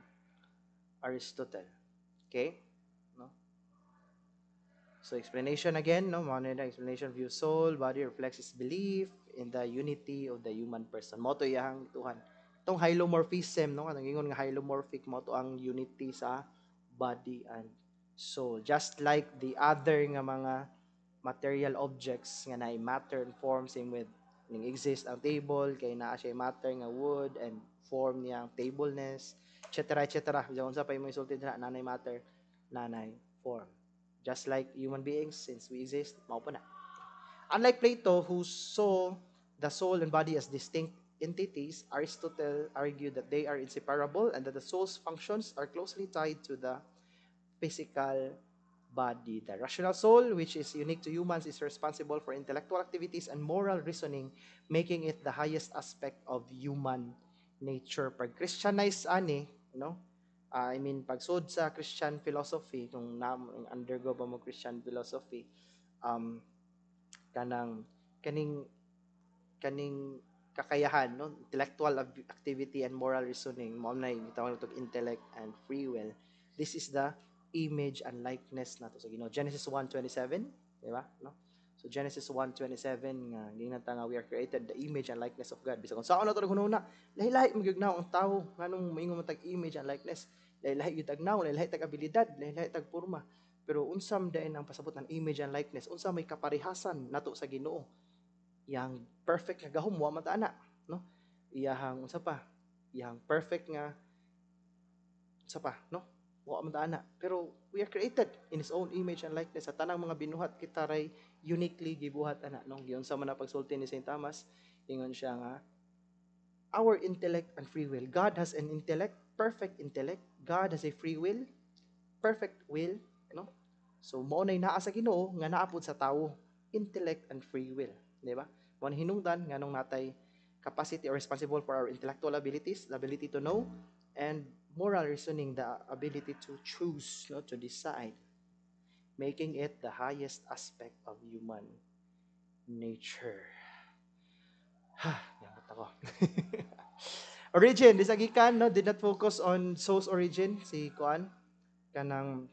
Aristotle. Okay? No? So explanation again, no? Mao na explanation view soul, body reflects its belief in the unity of the human person. Mao to iyang tuhan. Itong hylomorphism, no? Anong ingon nga hylomorphic, mao to ang unity sa body and soul. Just like the other nga mga material objects nga naay matter and form, same with ning exist ang table kay naa siya matter nga wood and form niya ang tableness, etc. Diyon sa pa mo isulti na nanay matter, nanay form. Just like human beings, since we exist, mao po na. Unlike Plato, who saw the soul and body as distinct entities, Aristotle argued that they are inseparable and that the soul's functions are closely tied to the physical body. The rational soul, which is unique to humans, is responsible for intellectual activities and moral reasoning, making it the highest aspect of human nature. Pag Christianize ani, I mean, pagsud sa Christian philosophy, kung undergo ba mo Christian philosophy, um, kanang kaning kaning kakayahan, no, intellectual activity and moral reasoning, mao na gitawag nato intellect and free will. This is the image and likeness nato sa Ginoo. Genesis 1:27, di ba? No? So Genesis 1:27 nga ginata nga we are created the image and likeness of God. Bisa kung saan nato hununa, lahi-lahi magyugnaw ang tawo nganong moingon man tag image and likeness. Lahi-lahi gyud tag naw, lahi-lahi tag abilidad, lahi-lahi tag porma. Pero unsam dayon ang pasabot ng image and likeness, unsa may kaparihasan nato sa Ginoo, yang perfect nga gahom wa man ta ana, no? Iyahang unsa pa? Iyahang perfect nga unsa pa, no? Wa man ta ana. Pero we are created in His own image and likeness. Sa tanang mga binuhat kita ray uniquely gibuhat ana, no? Giunsa man na pagsulti ni Saint Thomas, ingon siya nga our intellect and free will. God has an intellect, perfect intellect. God has a free will, perfect will, no? So mao nay naa sa Ginoo nga naa pud sa tawo, intellect and free will. Di ba? Mo hinungdan nganong natay capacity or responsible for our intellectual abilities, the ability to know, and moral reasoning, the ability to choose, no, to decide, making it the highest aspect of human nature. Yamot ako. Origin, disagikan, no, did not focus on source origin, si Kuan, kanang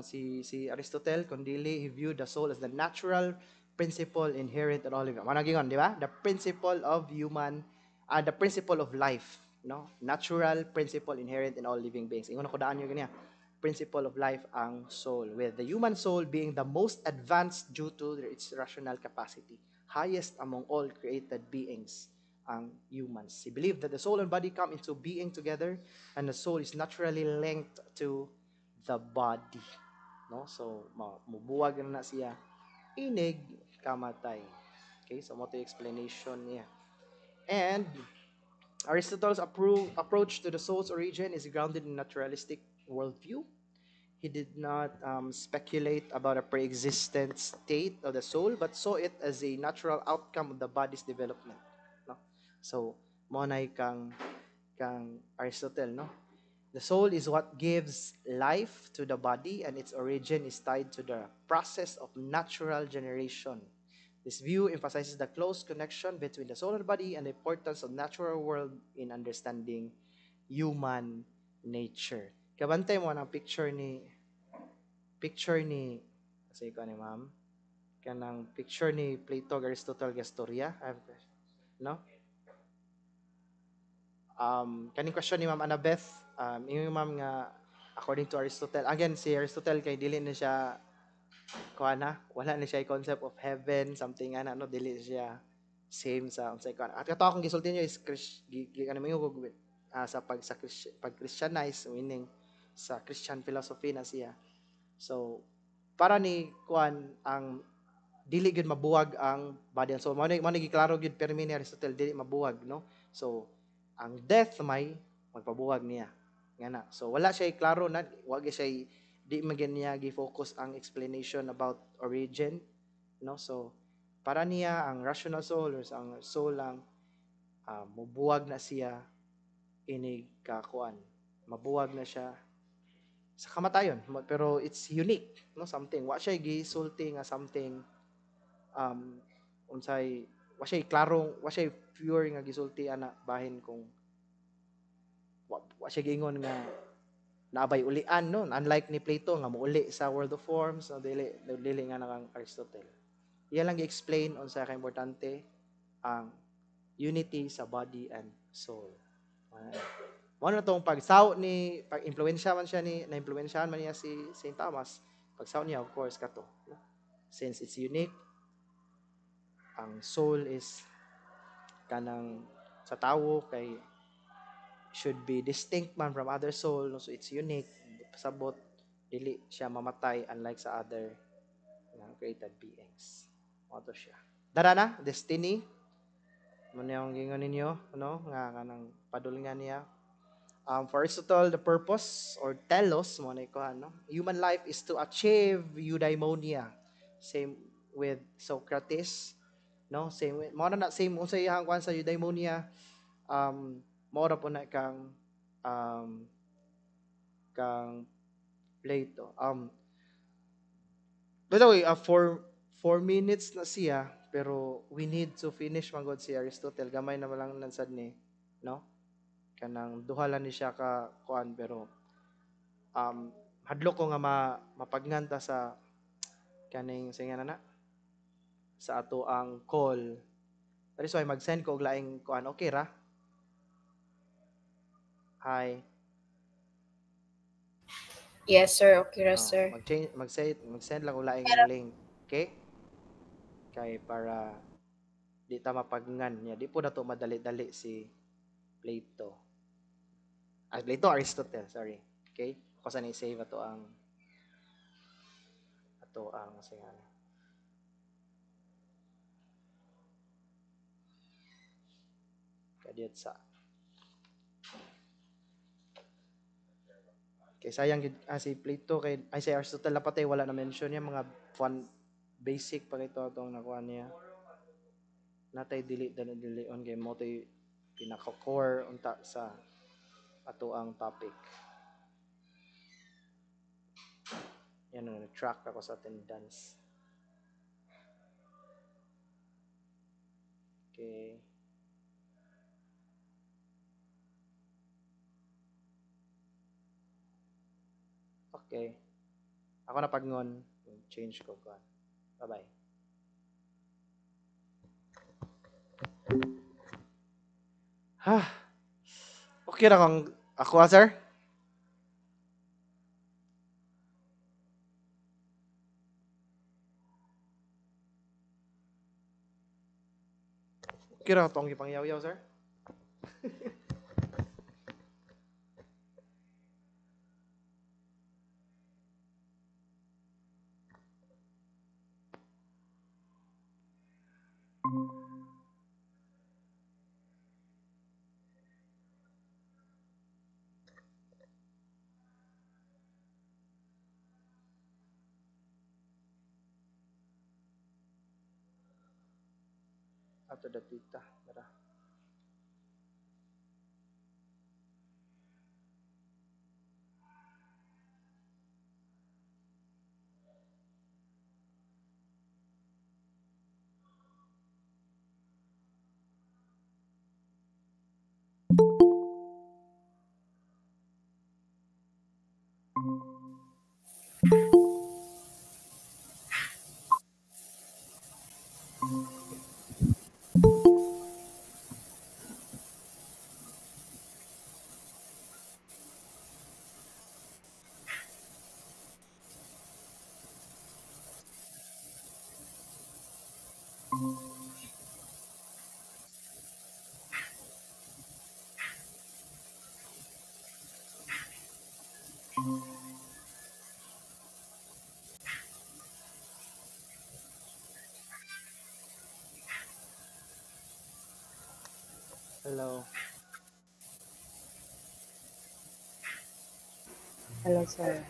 si Aristotle, kundi he viewed the soul as the natural principle inherent in all living. Ano gingon, di ba? The principle of the principle of life, no? Natural principle inherent in all living beings. Ingon ako daan yun ganiya. Principle of life ang soul, with the human soul being the most advanced due to its rational capacity, highest among all created beings ang humans. He believed that the soul and body come into being together, and the soul is naturally linked to the body, no? So mubuwag na siya inig kamatay. Okay, so mo to explanation niya. And Aristotle's approach to the soul's origin is grounded in naturalistic worldview. He did not speculate about a pre-existent state of the soul, but saw it as a natural outcome of the body's development, no? So mo nay kang Aristotle, no? The soul is what gives life to the body, and its origin is tied to the process of natural generation. This view emphasizes the close connection between the soul and body and the importance of natural world in understanding human nature. Kabantay mo ang picture ni kasi ko ni ma'am, kanang picture ni Plato, Aristotle, Gastoria, no? Kaning question ni Ma'am Annabeth, yung ma'am nga, according to Aristotle, again, si Aristotle kay dili na siya, wala na siya concept of heaven, something ano, dili siya same sa unsay kuan. At kato akong gisulti niyo is ano mo sa pag-Christianize, meaning sa Christian philosophy na siya. So, para ni kuan ang dili gyud mabuwag ang body and soul. Mao ni giklaro gyud permi ni Aristotle, dili mabuwag, no? So, ang death may magpabuwag niya. Ngana. So wala siya klaro na, wag siya di magyan niya gi-focus ang explanation about origin, no? So para niya ang rational soul or ang soul lang mubuwag na siya ini kakuan. Mabuwag na siya sa kamatayon, pero it's unique, no, something. Wa siya gisulti nga something unsay wa siya klaro, wa siya pure nga gisulti ana bahin kung wa siya giingon nga naabay ulian, no, unlike ni Plato nga muuli sa world of forms, no, dili nga nang Aristotle. Iyan lang gi-explain unsa ka importante ang unity sa body and soul. Mo na tong pag-impluwensya man siya ni na-impluwensyahan man niya si Saint Thomas. Pagsaw niya, of course, kato, no? Since it's unique, ang soul is kanang sa tawo kay should be distinct man from other soul, no? So it's unique, pasabot dili siya mamatay unlike sa other created beings. Moto siya. Dara na, destiny. Mo yung gingon ninyo, no, nga kanang padulngan niya. For Aristotle, the purpose or telos mo na ikuha, no? Human life is to achieve eudaimonia. Same with Socrates, no? Same with mo na same unsa iyang kuan sa eudaimonia. Mo ra po na kang Plato. By the way, 4 minutes na siya, pero we need to finish magod si Aristotle. Gamay na lang nansad ni, no? Kanang duha lang ni siya ka kuan, pero hadlok ko nga mapagnanta sa kaning singa na sa ato ang call. That is why mag-send ko og laing kuan, okay ra? Hi.
Yes, sir. Okay ra, sir.
Mag-send lang og laing link, okay? Kay para di ta mapagngan niya. Di po na to madali-dali si Plato. Plato, Aristotle, sorry. Okay? Ako sa ni-save ato ang singa. Kadiyot sa kay sayang si Plato kay si Aristotle na patay wala na mention niya mga fun basic pa ito atong nakuha niya. Natay dili on kay mo tay pinaka core unta sa ato ang topic. Yan na track ako sa attendance. Okay. Okay. Ako na pagngon, change ko kuan. Bye-bye. Okay ra kung ako, sir? Okay ra tong ipangyaw-yaw, sir? Ato datita, tara. Hello.
Hello, sir.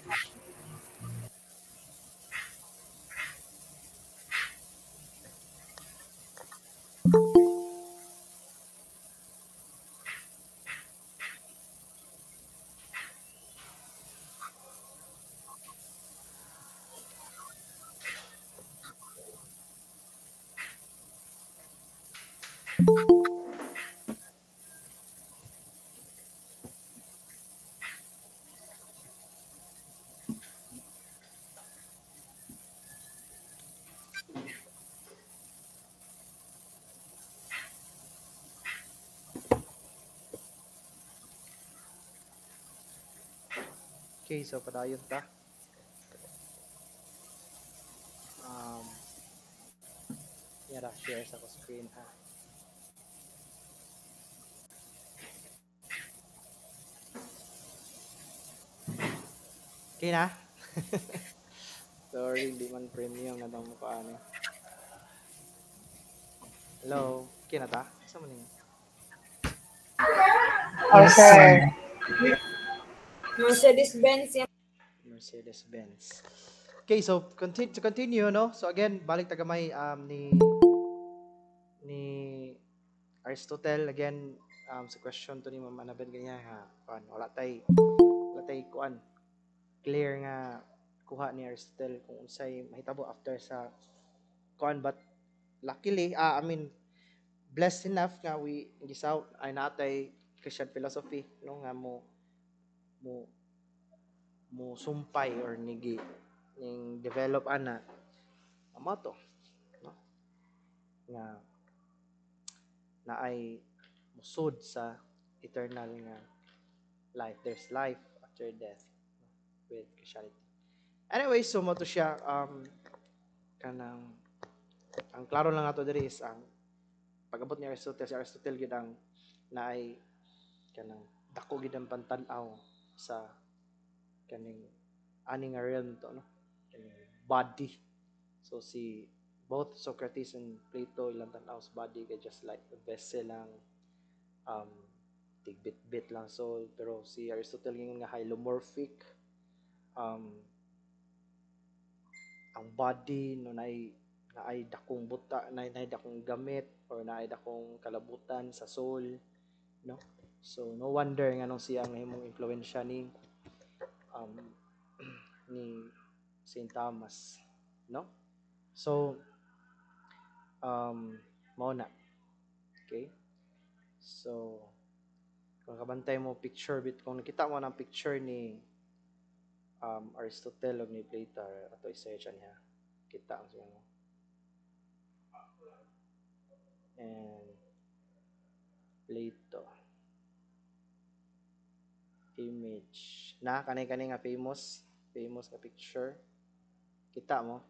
Okay, so padayon ta. Yara, share sa ko screen ha. Okay na? Sorry, hindi man premium na daw mo paano. Hello? Okay na ta? Saan mo niyo?
Oh, sir.
Mercedes-Benz yan.
Mercedes-Benz. Okay, so to continue, no? So again, balik tagamay ni Aristotle again sa question to ni Ma'am Annabel ganyan ha. Wala tay kuan clear nga kuha ni Aristotle kung unsay mahitabo after sa kuan, but luckily I mean blessed enough nga we gisaw ay natay Christian philosophy no nga mo sumpay or ning develop ana amo to no nga naay musud sa eternal nga life. There's life after death no, with Christianity. Anyway, so mo to siya kanang ang klaro lang nato diri is ang pag-abot ni Aristotle, si Aristotle gid ang naay kanang dako gid ang pantan-aw sa kaning aning nga realm to no, kaning body. So si both Socrates and Plato ilang tan-aw sa body kay just like a vessel lang tigbit-bit lang soul, pero si Aristotle gingon nga hylomorphic ang body no naay dakong buta, naay dakong gamit or naay dakong kalabutan sa soul no. So no wonder nga nung siya nahimong impluwensya ni ni Saint Thomas no. So mao na. Okay, so kung kabantay mo picture bit, kung nakita mo ng picture ni Aristotle o ni Plato ato i-search niya kita ang siya no. And Plato image na kanay nga famous nga picture kita mo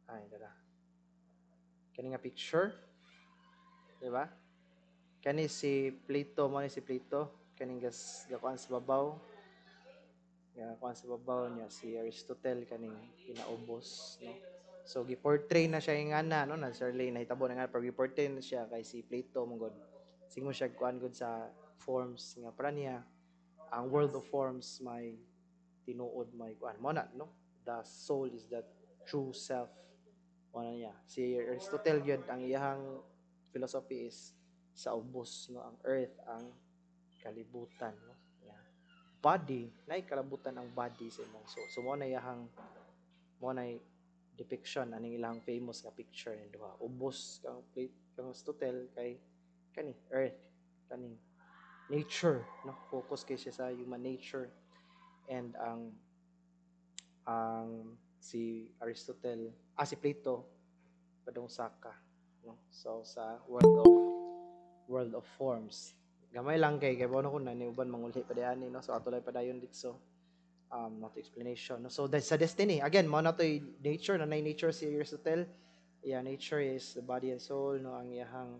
ay dara kani nga picture di ba, kani si Plato mo ni si Plato kaning gakuan sa babaw niya si Aristotle kaning kinaubos no. So gi-portray na siya ingana no, na surely nahitabo na nga pero gi-portray na siya kay si Plato mong god sing mo siya kuan gud sa forms nga para niya ang world of forms may tinuod may kuan mo na no, the soul is the true self mo na niya. Si Aristotle gyud ang iyang philosophy is sa ubos no, ang earth ang kalibutan no. Yeah. Body nay kalabutan ang body sa imong soul. So mo na iyang depiction aning ilang famous nga picture ni duha ubos kang Aristotle kay kani earth kani nature no, focus kay siya sa human nature, and ang si Aristotle si Plato padung saka no. So sa world of forms gamay lang kay bono ko na ni uban manguli pa diani no, so atulay pa dayon dito not explanation no. So sa destiny again mo na toy nature na nature si Aristotle. Yeah, nature is the body and soul no, ang iyang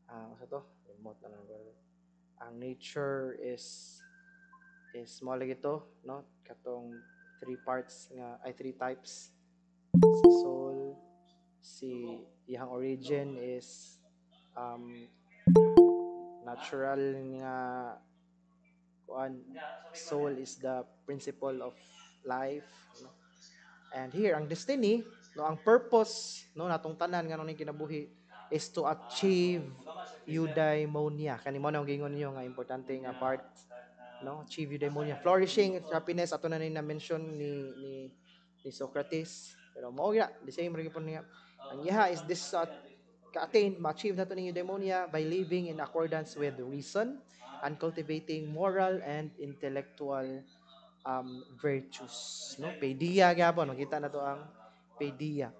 sa to remote na lang ang nature is small lagi to no, katong three types sa soul. Si iyang origin is natural nga kuan, soul is the principle of life no? And here ang destiny no, ang purpose no natong tanan nga nung kinabuhi is to achieve eudaimonia. Kani mo na gingon niyo nga importante nga part no, achieve eudaimonia, flourishing, happiness ato na mention ni Socrates, pero mao gyud the same ring po niya ang iha is this ka-attain ma-achieve nato ning eudaimonia by living in accordance with reason and cultivating moral and intellectual virtues no. Paideia gyapon makita na to ang paideia.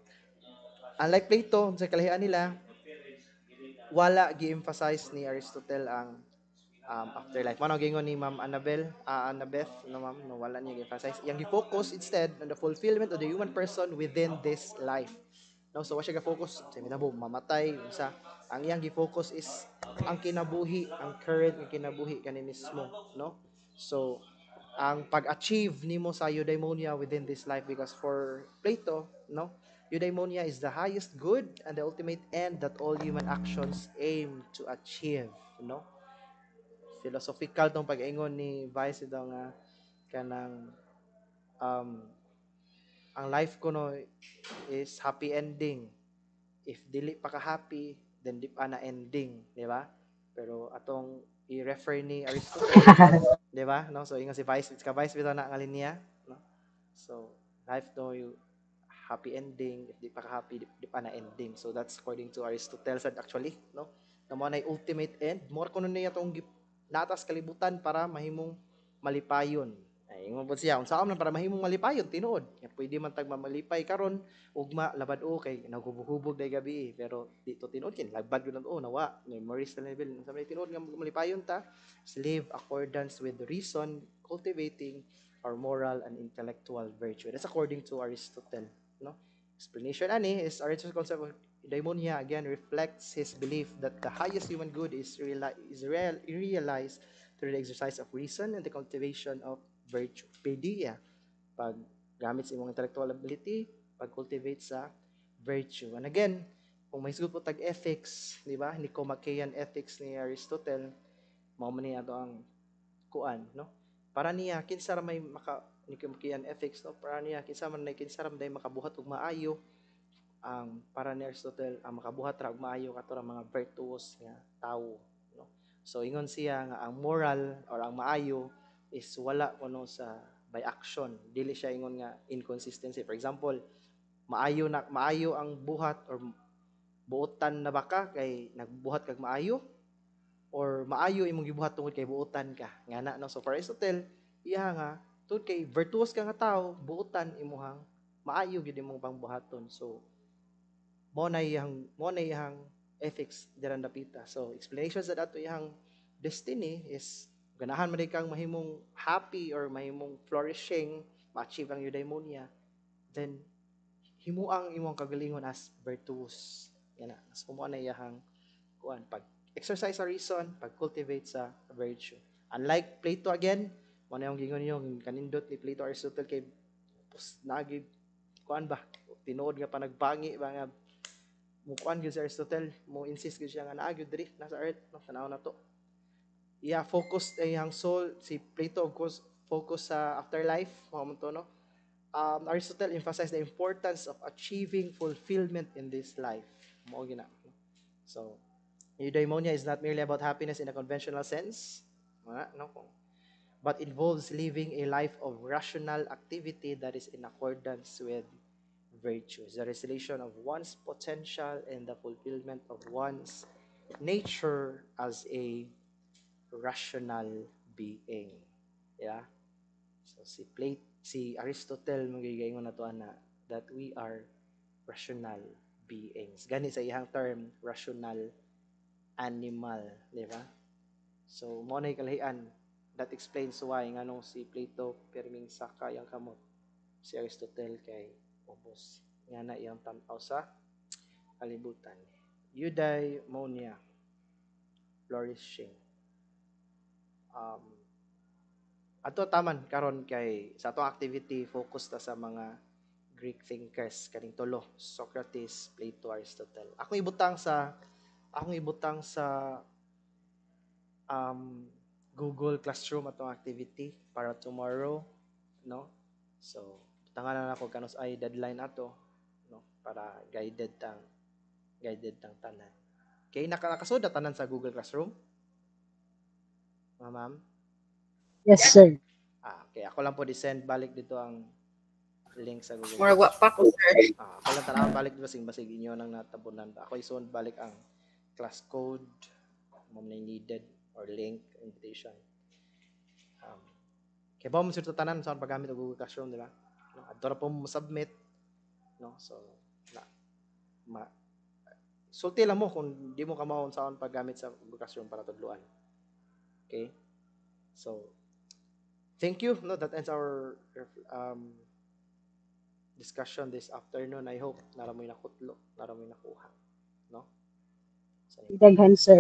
Unlike Plato sa kalahian nila, wala gi-emphasize ni Aristotle ang afterlife. Mano gingon ni Ma'am Annabeth no ma'am, no wala niya gi-emphasize. Yang gi-focus instead on the fulfillment of the human person within this life. No, so wa siya ga-focus sa minabo mamatay unsa. Ang iyang gi-focus is ang kinabuhi, ang current nga kinabuhi kani mismo, no? So ang pag-achieve nimo sa eudaimonia within this life, because for Plato, no, Eudaimonia is the highest good and the ultimate end that all human actions aim to achieve. No? Philosophical tong pag-ingon ni Vice ito nga kanang um, ang life ko no is happy ending. If dili pa ka happy, then di pa na ending, di ba? Pero atong i-refer ni Aristotle, di ba? No? So ingon si Vice, Vice bitaw na ang linya, no? So life no you happy ending, if di pa ka happy, di pa na ending. So that's according to Aristotle said actually, no? Na mo na ultimate end, more kuno niya tong natas kalibutan para mahimong malipayon. Ay, ingon po siya, unsa man para mahimong malipayon tinuod. Ya pwede man tag mamalipay karon ugma labad o kay naghubog-hubog day gabi pero dito tinuod kin lagbad gyud o nawa memories na level sa may tinuod nga malipayon ta live accordance with reason cultivating our moral and intellectual virtue. That's according to Aristotle, no? Explanation ani is Aristotle's concept of daimonia again reflects his belief that the highest human good is realized through the exercise of reason and the cultivation of virtue. Pedia, pag gamit sa imong intellectual ability, pag-cultivate sa virtue. And again, kung may sugot po tag ethics, di ba? Nicomachean ethics ni Aristotle, mao man niya ang kuan, no? Para niya kinsa ra may Nicomachean ethics, no? Para niya kinsa man kinsa ra may makabuhat og maayo, ang para ni Aristotle ang makabuhat ra og maayo kato ra mga virtuous nga tawo, no? So ingon siya nga ang moral or ang maayo is wala kuno sa by action, dili siya ingon nga inconsistency. For example, maayo ang buhat or buotan na baka kay nagbuhat kag maayo or maayo imong gibuhat tungod kay buotan ka ngana, no? So for Aristotle iya nga tungod kay virtuous ka nga tawo buotan imuhang maayo gyud imong pangbuhaton. So mo na iyang ethics diran dapita. So explanation sa dato iyang destiny is ganahan man kang mahimong happy or mahimong flourishing, ma-achieve ang eudaimonia, then himuang imong kagalingon as virtuous. Yan na. Mas mo na iyang kuan pag exercise sa reason, pag cultivate sa virtue. Unlike Plato again, mo na yung gingon niyo kanindot ni Plato Aristotle kay nagib kuan ba tinuod nga pa nagbangi ba nga mukuan gyud si Aristotle, mo insist gyud siya nga naa gyud diri nasa earth no tanaw na to. Yeah, focus iyang soul si Plato of course focus sa afterlife mo to, no. Aristotle emphasized the importance of achieving fulfillment in this life. Mo gina. So, eudaimonia is not merely about happiness in a conventional sense, no, but involves living a life of rational activity that is in accordance with virtues, the realization of one's potential and the fulfillment of one's nature as a rational being. Yeah. So si Aristotle magigayon na to ana that we are rational beings. Gani sa iyang term rational animal, di ba? So mo na kalahian that explains why nganong si Plato perming saka yang kamot si Aristotle kay ubos nga na iyang tan-aw sa kalibutan. Eudaimonia, flourishing. Ato taman karon kay sa atong activity focus ta sa mga Greek thinkers kaning tulo, Socrates, Plato, Aristotle. Akong ibutang sa Google Classroom atong activity para tomorrow, no? So tangan na ako kanus ay deadline ato, no, para guided tang tanan. Kay nakasud tanan sa Google Classroom? Ma'am?
Yes, sir.
Okay, ako lang po di-send balik dito ang link sa Google.
Murag wa pa ko, sir.
Ako lang tanawon balik basig inyo nang natabunan. Ako i-send balik ang class code mo na needed or link invitation. Kaya ba mo sir tanan sa paggamit ng Google Classroom, di ba? No, adto ra po mo submit, no? So sulti lang mo kung di mo kamao sa paggamit sa Google Classroom para tudloan. Okay? So thank you. No, that ends our discussion this afternoon. I hope naramoy nakutlo, naramoy nakuha, no? So,
Daghan, sir.